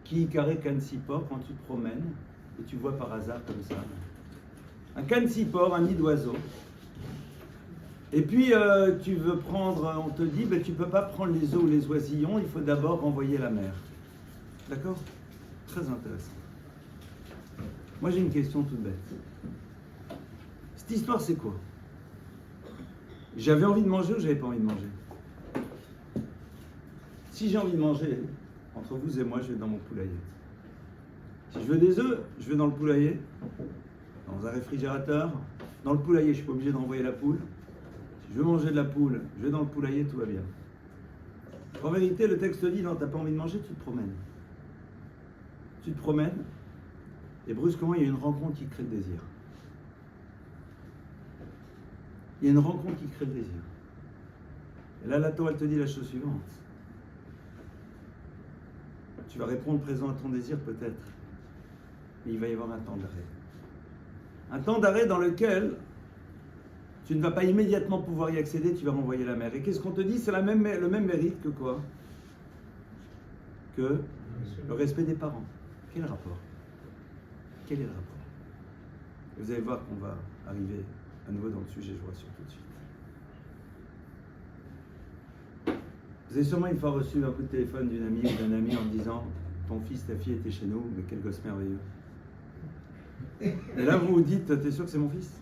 Qui carré cansipor quand tu te promènes et tu vois par hasard comme ça. Un cansipor, un nid d'oiseau. Et puis tu veux prendre, on te dit, ben, tu ne peux pas prendre les œufs ou les oisillons, il faut d'abord renvoyer la mer. D'accord? Très intéressant. Moi j'ai une question toute bête. Cette histoire c'est quoi? J'avais envie de manger ou j'avais pas envie de manger? Si j'ai envie de manger, entre vous et moi, je vais dans mon poulailler. Si je veux des œufs, je vais dans le poulailler, dans un réfrigérateur. Dans le poulailler, je ne suis pas obligé de renvoyer la poule. Si je veux manger de la poule, je vais dans le poulailler, tout va bien. En vérité, le texte dit, non, tu n'as pas envie de manger, tu te promènes. Tu te promènes, et brusquement, il y a une rencontre qui crée le désir. Il y a une rencontre qui crée le désir. Et là, la Torah, elle te dit la chose suivante. Tu vas répondre présent à ton désir, peut-être. Mais il va y avoir un temps d'arrêt. Un temps d'arrêt dans lequel tu ne vas pas immédiatement pouvoir y accéder, tu vas renvoyer la mer. Et qu'est-ce qu'on te dit? C'est le même mérite que quoi? Que le respect des parents. Quel rapport? Quel est le rapport? Vous allez voir qu'on va arriver à nouveau dans le sujet, je vous rassure tout de suite. Vous avez sûrement une fois reçu un coup de téléphone d'une amie ou d'un ami en me disant « Ton fils, ta fille était chez nous, mais quel gosse merveilleux !» Et là, vous vous dites « T'es sûr que c'est mon fils?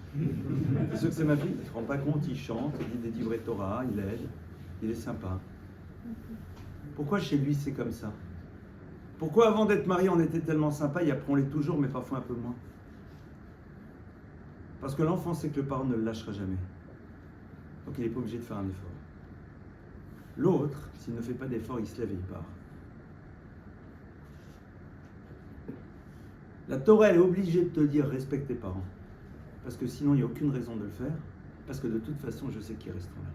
T'es sûr que c'est ma fille ?» Il ne se rend pas compte, il chante, il dit des divrei Torah, il aide, il est sympa. Pourquoi chez lui c'est comme ça? Pourquoi avant d'être marié on était tellement sympa et après on l'est toujours, mais parfois un peu moins? Parce que l'enfant sait que le parent ne le lâchera jamais. Donc il n'est pas obligé de faire un effort. L'autre, s'il ne fait pas d'effort, il se lève et il part. La Torah elle est obligée de te dire respecte tes parents. Parce que sinon il n'y a aucune raison de le faire. Parce que de toute façon je sais qu'ils resteront là.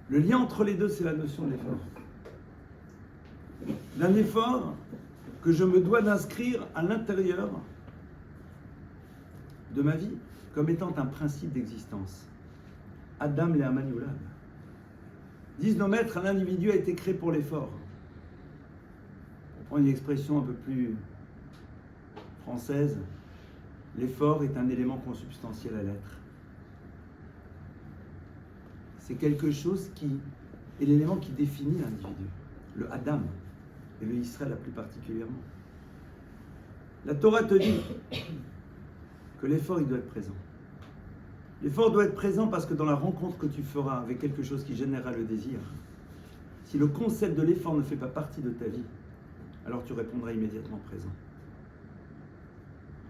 Le lien entre les deux, c'est la notion de l'effort. D'un effort que je me dois d'inscrire à l'intérieur de ma vie comme étant un principe d'existence. Adam Le'aman Yulad. Disent nos maîtres, l'individu a été créé pour l'effort. Pour prendre une expression un peu plus française, l'effort est un élément consubstantiel à l'être. C'est quelque chose qui est l'élément qui définit l'individu, le Adam, et le Israël plus particulièrement. La Torah te dit que l'effort, il doit être présent. L'effort doit être présent parce que dans la rencontre que tu feras avec quelque chose qui générera le désir, si le concept de l'effort ne fait pas partie de ta vie, alors tu répondras immédiatement présent.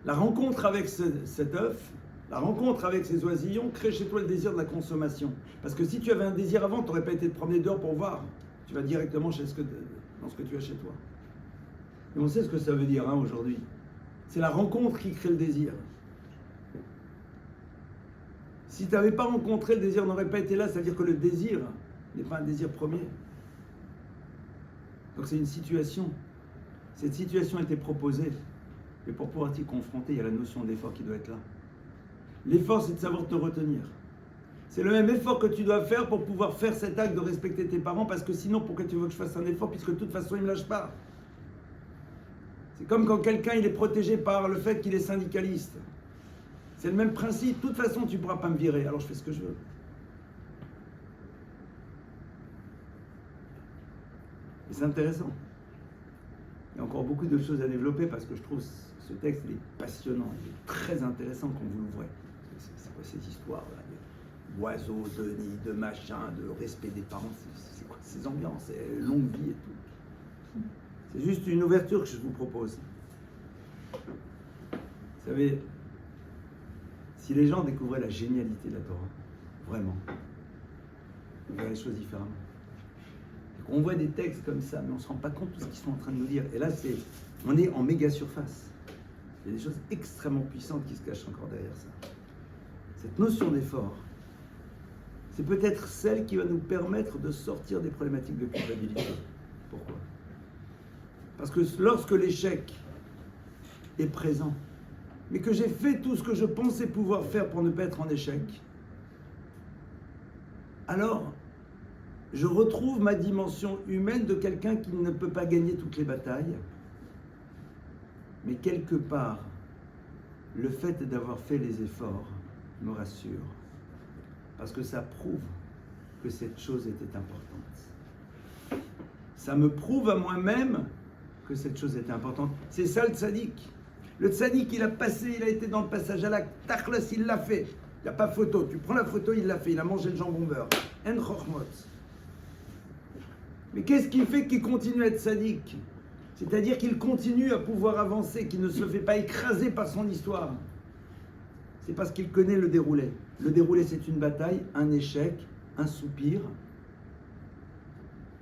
La rencontre avec cet œuf, la rencontre avec ces oisillons crée chez toi le désir de la consommation. Parce que si tu avais un désir avant, tu n'aurais pas été te promener dehors pour voir. Tu vas directement dans ce que tu as chez toi. Et on sait ce que ça veut dire aujourd'hui. C'est la rencontre qui crée le désir. Si tu n'avais pas rencontré, le désir n'aurait pas été là, c'est-à-dire que le désir n'est pas un désir premier. Donc c'est une situation. Cette situation a été proposée. Et pour pouvoir t'y confronter, il y a la notion d'effort qui doit être là. L'effort, c'est de savoir te retenir. C'est le même effort que tu dois faire pour pouvoir faire cet acte de respecter tes parents, parce que sinon, pourquoi tu veux que je fasse un effort, puisque de toute façon, ils ne me lâchent pas. C'est comme quand quelqu'un il est protégé par le fait qu'il est syndicaliste. C'est le même principe. De toute façon, tu ne pourras pas me virer, alors je fais ce que je veux. Et c'est intéressant. Il y a encore beaucoup de choses à développer parce que je trouve ce texte il est passionnant, il est très intéressant quand vous l'ouvrez. C'est quoi ces histoires-là d'oiseaux, de nids, de machin, de respect des parents, c'est quoi ces ambiances, c'est longue vie et tout. C'est juste une ouverture que je vous propose. Vous savez, si les gens découvraient la génialité de la Torah, vraiment, ils verraient les choses différemment. On voit des textes comme ça, mais on ne se rend pas compte de ce qu'ils sont en train de nous dire. Et là, on est en méga surface. Il y a des choses extrêmement puissantes qui se cachent encore derrière ça. Cette notion d'effort, c'est peut-être celle qui va nous permettre de sortir des problématiques de culpabilité. Pourquoi ? Parce que lorsque l'échec est présent, mais que j'ai fait tout ce que je pensais pouvoir faire pour ne pas être en échec, alors je retrouve ma dimension humaine de quelqu'un qui ne peut pas gagner toutes les batailles. Mais quelque part, le fait d'avoir fait les efforts me rassure. Parce que ça prouve que cette chose était importante. Ça me prouve à moi-même que cette chose était importante. C'est ça le tzaddik. Le tzaddik, il a été dans le passage à l'acte. Tachlas, il l'a fait. Il n'y a pas photo. Tu prends la photo, il l'a fait. Il a mangé le jambon beurre. En chokhmot. Mais qu'est-ce qui fait qu'il continue à être sadique? C'est-à-dire qu'il continue à pouvoir avancer, qu'il ne se fait pas écraser par son histoire. C'est parce qu'il connaît le déroulé. Le déroulé, c'est une bataille, un échec, un soupir,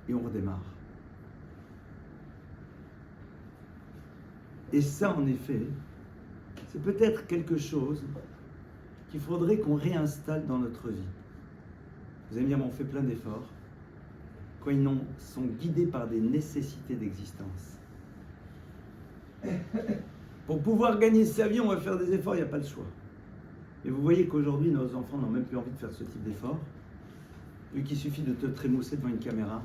et on redémarre. Et ça, en effet, c'est peut-être quelque chose qu'il faudrait qu'on réinstalle dans notre vie. Vous allez me dire, on fait plein d'efforts. Quand ils sont guidés par des nécessités d'existence. Pour pouvoir gagner sa vie, on va faire des efforts, il n'y a pas le choix. Et vous voyez qu'aujourd'hui, nos enfants n'ont même plus envie de faire ce type d'effort, vu qu'il suffit de te trémousser devant une caméra,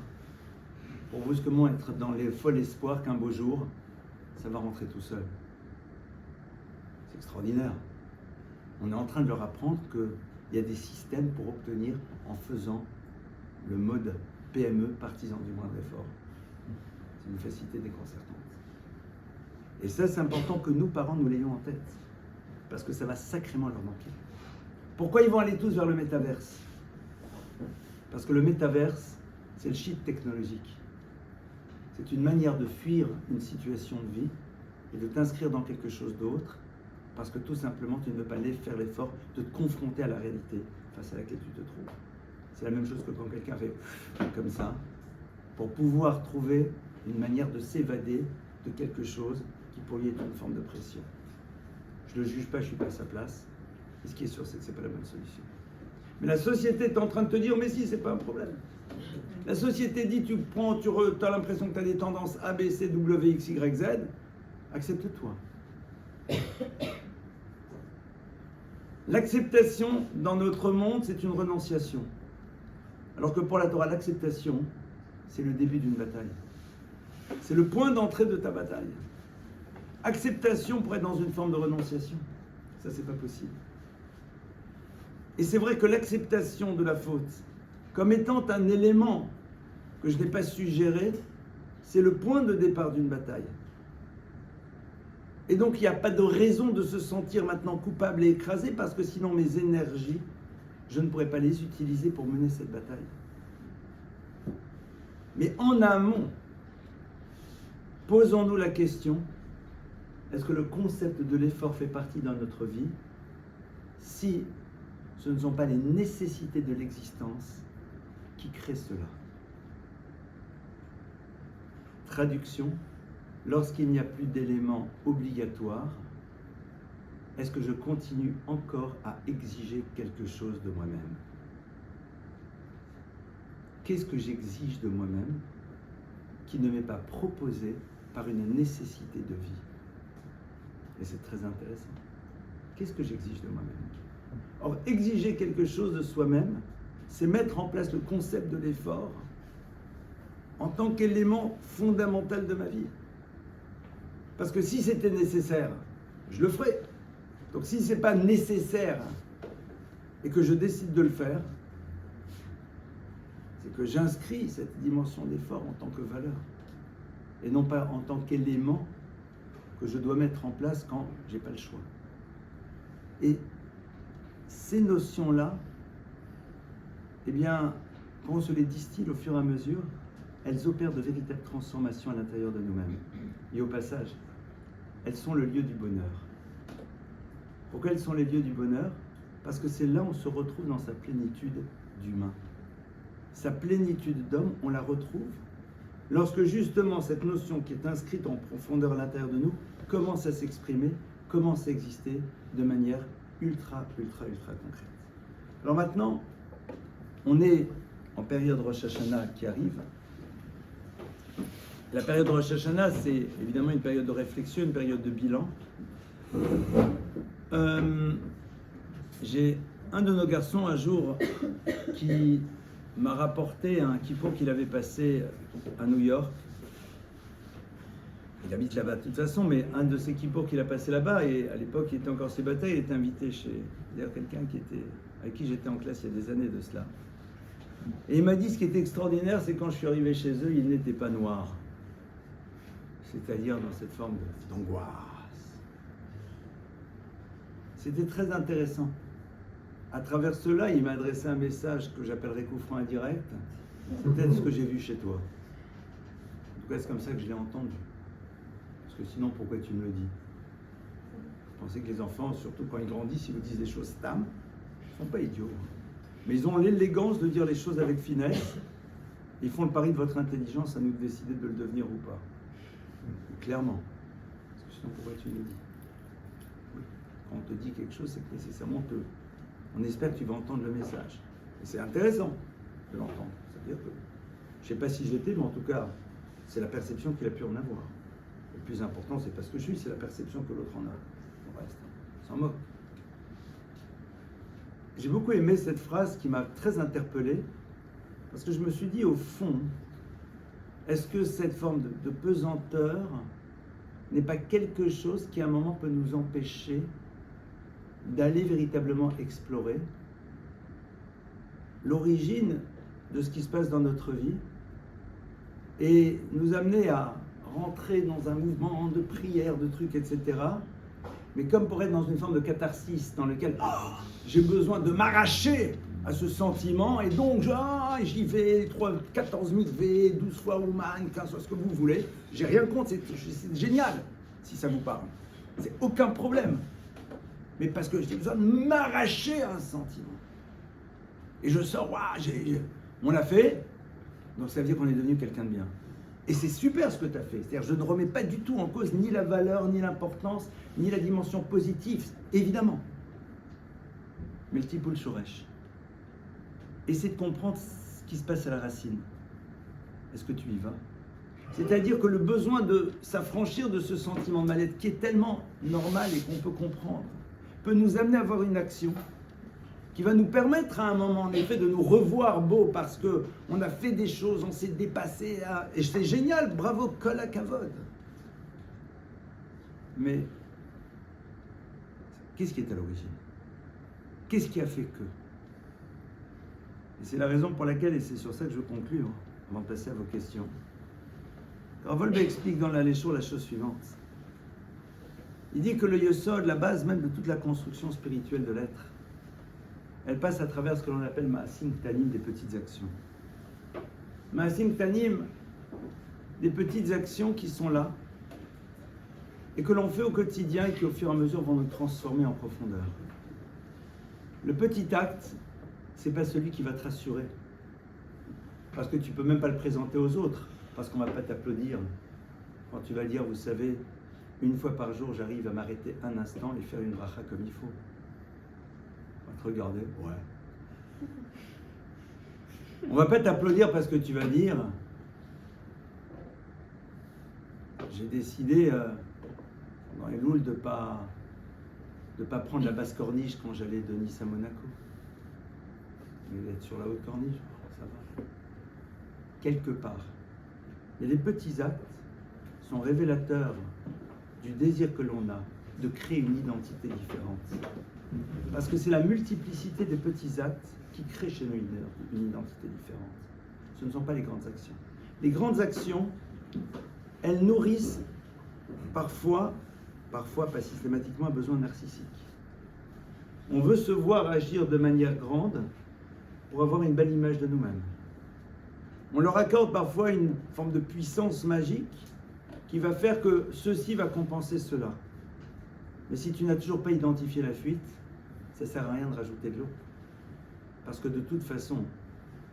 pour brusquement être dans les folles espoirs qu'un beau jour, ça va rentrer tout seul. C'est extraordinaire. On est en train de leur apprendre qu'il y a des systèmes pour obtenir en faisant le mode PME, partisan du moindre effort. C'est une facilité déconcertante. Et ça, c'est important que nous, parents, nous l'ayons en tête. Parce que ça va sacrément leur manquer. Pourquoi ils vont aller tous vers le métaverse? Parce que le métaverse, c'est le shit technologique. C'est une manière de fuir une situation de vie et de t'inscrire dans quelque chose d'autre parce que tout simplement, tu ne veux pas faire l'effort de te confronter à la réalité face à laquelle tu te trouves. C'est la même chose que quand quelqu'un fait comme ça, pour pouvoir trouver une manière de s'évader de quelque chose qui pour lui est une forme de pression. Je ne le juge pas, je ne suis pas à sa place. Et ce qui est sûr, c'est que ce n'est pas la bonne solution. Mais la société est en train de te dire, mais si, ce n'est pas un problème. La société dit, tu as l'impression que tu as des tendances A, B, C, W, X, Y, Z, accepte-toi. L'acceptation dans notre monde, c'est une renonciation. Alors que pour la Torah, l'acceptation, c'est le début d'une bataille. C'est le point d'entrée de ta bataille. Acceptation pour être dans une forme de renonciation. Ça, c'est pas possible. Et c'est vrai que l'acceptation de la faute, comme étant un élément que je n'ai pas su gérer, c'est le point de départ d'une bataille. Et donc, il n'y a pas de raison de se sentir maintenant coupable et écrasé, parce que sinon, mes énergies, je ne pourrais pas les utiliser pour mener cette bataille. Mais en amont, posons-nous la question, est-ce que le concept de l'effort fait partie de notre vie si ce ne sont pas les nécessités de l'existence qui créent cela? Traduction, lorsqu'il n'y a plus d'éléments obligatoires, est-ce que je continue encore à exiger quelque chose de moi-même? Qu'est-ce que j'exige de moi-même qui ne m'est pas proposé par une nécessité de vie? Et c'est très intéressant. Qu'est-ce que j'exige de moi-même? Or, exiger quelque chose de soi-même, c'est mettre en place le concept de l'effort en tant qu'élément fondamental de ma vie. Parce que si c'était nécessaire, je le ferais. Donc si ce n'est pas nécessaire et que je décide de le faire, c'est que j'inscris cette dimension d'effort en tant que valeur et non pas en tant qu'élément que je dois mettre en place quand je n'ai pas le choix. Et ces notions-là, eh bien, quand on se les distille au fur et à mesure, elles opèrent de véritables transformations à l'intérieur de nous-mêmes. Et au passage, elles sont le lieu du bonheur. Pourquoi elles sont les lieux du bonheur? Parce que c'est là où on se retrouve dans sa plénitude d'humain. Sa plénitude d'homme, on la retrouve lorsque justement cette notion qui est inscrite en profondeur à l'intérieur de nous commence à s'exprimer, commence à exister de manière ultra concrète. Alors maintenant, on est en période Rosh Hashanah qui arrive. La période Rosh Hashanah, c'est évidemment une période de réflexion, une période de bilan. J'ai un de nos garçons un jour qui m'a rapporté un kippour qu'il avait passé à New York. Il habite là-bas de toute façon, mais un de ses kippours qu'il a passé là-bas, et à l'époque il était encore célibataire, il était invité chez quelqu'un avec qui j'étais en classe il y a des années de cela. Et il m'a dit ce qui était extraordinaire, c'est quand je suis arrivé chez eux, ils n'étaient pas noirs. C'est-à-dire dans cette forme d'angoisse. C'était très intéressant. À travers cela, il m'a adressé un message que j'appellerais coup franc indirect. C'est peut-être ce que j'ai vu chez toi. En tout cas, c'est comme ça que je l'ai entendu. Parce que sinon, pourquoi tu me le dis? Je pensais que les enfants, surtout quand ils grandissent, ils vous disent des choses tam. Ils ne sont pas idiots. Mais ils ont l'élégance de dire les choses avec finesse. Ils font le pari de votre intelligence à nous de décider de le devenir ou pas. Clairement. Parce que sinon, pourquoi tu me le dis? Oui. Quand on te dit quelque chose, c'est que nécessairement on espère que tu vas entendre le message. Et c'est intéressant de l'entendre. C'est-à-dire que, je ne sais pas si je l'étais, mais en tout cas, c'est la perception qu'il a pu en avoir. Le plus important, c'est pas ce que je suis, c'est la perception que l'autre en a. On reste, on s'en moque. J'ai beaucoup aimé cette phrase qui m'a très interpellé, parce que je me suis dit, au fond, est-ce que cette forme de pesanteur n'est pas quelque chose qui, à un moment, peut nous empêcher d'aller véritablement explorer l'origine de ce qui se passe dans notre vie et nous amener à rentrer dans un mouvement de prière, de trucs, etc. Mais comme pour être dans une forme de catharsis dans lequel j'ai besoin de m'arracher à ce sentiment et donc j'y vais, 14 000 V, 12 fois Ouman, 15 fois ce que vous voulez. J'ai rien contre, c'est génial si ça vous parle. C'est aucun problème. Mais parce que j'ai besoin de m'arracher à un sentiment. Et je sors, on l'a fait, donc ça veut dire qu'on est devenu quelqu'un de bien. Et c'est super ce que tu as fait. C'est-à-dire, je ne remets pas du tout en cause ni la valeur, ni l'importance, ni la dimension positive, évidemment. Mais le tipoul shoresh. Essaie de comprendre ce qui se passe à la racine. Est-ce que tu y vas? C'est-à-dire que le besoin de s'affranchir de ce sentiment de mal-être qui est tellement normal et qu'on peut comprendre, peut nous amener à avoir une action qui va nous permettre à un moment, en effet, de nous revoir beau parce qu'on a fait des choses, on s'est dépassé, et c'est génial, bravo, kol hakavod. Mais qu'est-ce qui est à l'origine? Qu'est-ce qui a fait que? Et c'est la raison pour laquelle, et c'est sur ça que je veux conclure, avant de passer à vos questions. Rav Wolbe explique dans l'Alécho la chose suivante. Il dit que le yesod, la base même de toute la construction spirituelle de l'être, elle passe à travers ce que l'on appelle Ma'asim Ktanim, des petites actions. Ma'asim Ktanim, des petites actions qui sont là et que l'on fait au quotidien et qui au fur et à mesure vont nous transformer en profondeur. Le petit acte, c'est pas celui qui va te rassurer. Parce que tu peux même pas le présenter aux autres, parce qu'on va pas t'applaudir. Quand tu vas dire, vous savez, une fois par jour, j'arrive à m'arrêter un instant et faire une bracha comme il faut. On va te regarder, ouais. On va pas t'applaudir parce que tu vas dire, j'ai décidé dans les louls de pas de ne pas prendre la basse corniche quand j'allais de Nice à Monaco. Mais d'être sur la haute corniche, ça va. Quelque part. Et les petits actes sont révélateurs du désir que l'on a de créer une identité différente. Parce que c'est la multiplicité des petits actes qui crée chez nous une identité différente. Ce ne sont pas les grandes actions. Les grandes actions, elles nourrissent parfois pas systématiquement, un besoin narcissique. On veut se voir agir de manière grande pour avoir une belle image de nous-mêmes. On leur accorde parfois une forme de puissance magique qui va faire que ceci va compenser cela. Mais si tu n'as toujours pas identifié la fuite, ça ne sert à rien de rajouter de l'eau. Parce que de toute façon,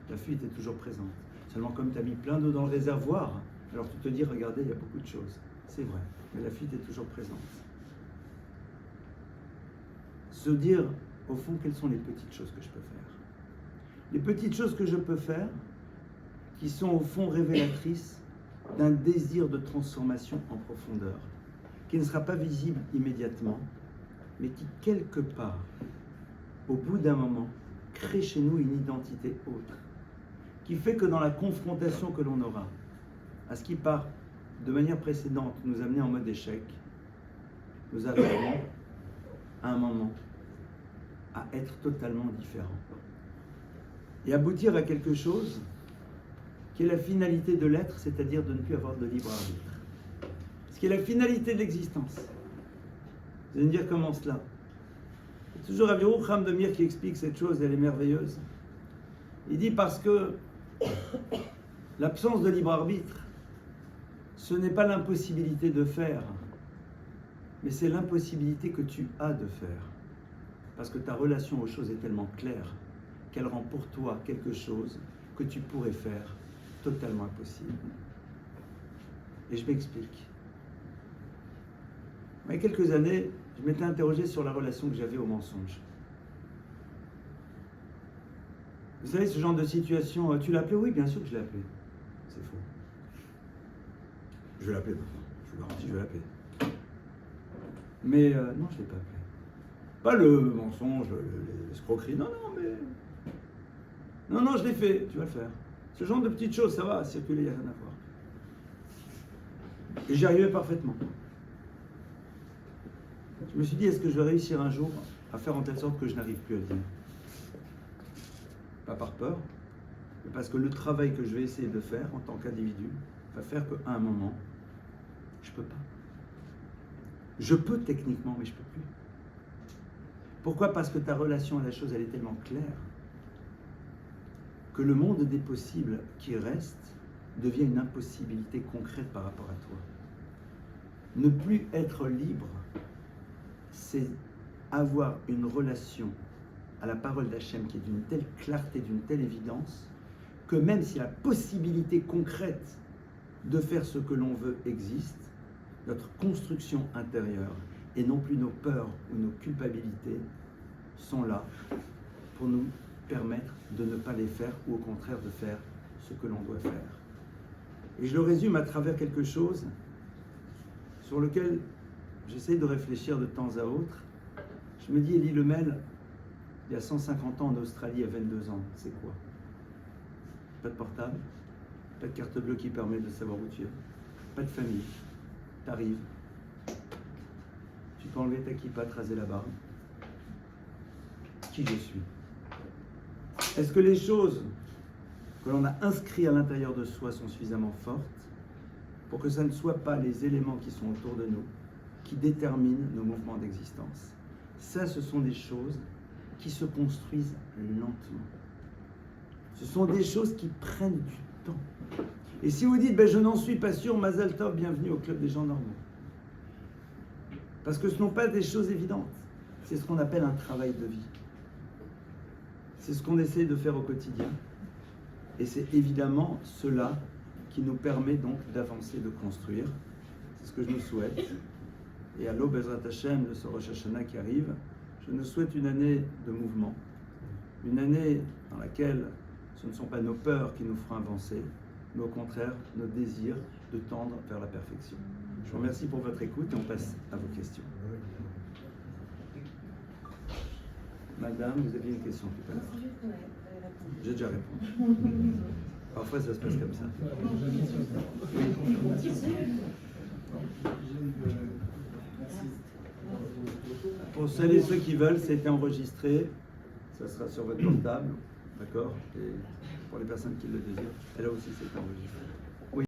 la fuite est toujours présente. Seulement comme tu as mis plein d'eau dans le réservoir, alors tu te dis, regardez, il y a beaucoup de choses. C'est vrai, mais la fuite est toujours présente. Se dire, au fond, quelles sont les petites choses que je peux faire. Les petites choses que je peux faire, qui sont au fond révélatrices d'un désir de transformation en profondeur, qui ne sera pas visible immédiatement, mais qui, quelque part, au bout d'un moment, crée chez nous une identité autre, qui fait que dans la confrontation que l'on aura, à ce qui part de manière précédente nous amener en mode échec, nous arriverons à un moment à être totalement différents et aboutir à quelque chose qui est la finalité de l'être, c'est-à-dire de ne plus avoir de libre arbitre. Ce qui est la finalité de l'existence. Vous allez me dire comment cela? C'est toujours Rabbi Yerucham de Mir qui explique cette chose, elle est merveilleuse. Il dit parce que l'absence de libre arbitre, ce n'est pas l'impossibilité de faire, mais c'est l'impossibilité que tu as de faire. Parce que ta relation aux choses est tellement claire qu'elle rend pour toi quelque chose que tu pourrais faire totalement impossible. Et je m'explique. Il y a quelques années, je m'étais interrogé sur la relation que j'avais au mensonge. Vous savez, ce genre de situation, tu l'as appelé? Oui, bien sûr que je l'ai appelé. C'est faux. Je vais l'appeler maintenant. Je vous garantis, je vais l'appeler. Mais non, je ne l'ai pas appelé. Pas le mensonge, l'escroquerie. Non, mais... Non, je l'ai fait. Tu vas le faire. Ce genre de petites choses, ça va circuler, il n'y a rien à voir. Et j'y arrivais parfaitement. Je me suis dit, est-ce que je vais réussir un jour à faire en telle sorte que je n'arrive plus à le dire? Pas par peur, mais parce que le travail que je vais essayer de faire en tant qu'individu va faire qu'à un moment, je ne peux pas. Je peux techniquement, mais je ne peux plus. Pourquoi? Parce que ta relation à la chose, elle est tellement claire que le monde des possibles qui reste devient une impossibilité concrète par rapport à toi. Ne plus être libre, c'est avoir une relation à la parole d'Hachem qui est d'une telle clarté, d'une telle évidence, que même si la possibilité concrète de faire ce que l'on veut existe, notre construction intérieure et non plus nos peurs ou nos culpabilités sont là pour nous permettre de ne pas les faire ou au contraire de faire ce que l'on doit faire. Et je le résume à travers quelque chose sur lequel j'essaie de réfléchir de temps à autre. Je me dis, Elie Lemel, il y a 150 ans en Australie, à 22 ans, c'est quoi? Pas de portable, pas de carte bleue qui permet de savoir où tu es, pas de famille. T'arrives, tu peux enlever ta kippa, te raser la barbe. Qui je suis? Est-ce que les choses que l'on a inscrites à l'intérieur de soi sont suffisamment fortes pour que ça ne soit pas les éléments qui sont autour de nous qui déterminent nos mouvements d'existence? Ça, ce sont des choses qui se construisent lentement. Ce sont des choses qui prennent du temps. Et si vous dites, je n'en suis pas sûr, Mazal Tov, bienvenue au club des gens normaux. Parce que ce ne sont pas des choses évidentes. C'est ce qu'on appelle un travail de vie. C'est ce qu'on essaie de faire au quotidien. Et c'est évidemment cela qui nous permet donc d'avancer, de construire. C'est ce que je nous souhaite. Et à l'aube Bezrat Hashem de ce Rosh Hashanah qui arrive, je nous souhaite une année de mouvement. Une année dans laquelle ce ne sont pas nos peurs qui nous feront avancer, mais au contraire, nos désirs de tendre vers la perfection. Je vous remercie pour votre écoute et on passe à vos questions. Madame, vous aviez une question tout à l'heure. J'ai déjà répondu. Parfois, ça se passe comme ça. Pour celles et ceux qui veulent, c'est enregistré. Ça sera sur votre portable. D'accord? Et pour les personnes qui le désirent, et là aussi, c'est enregistré.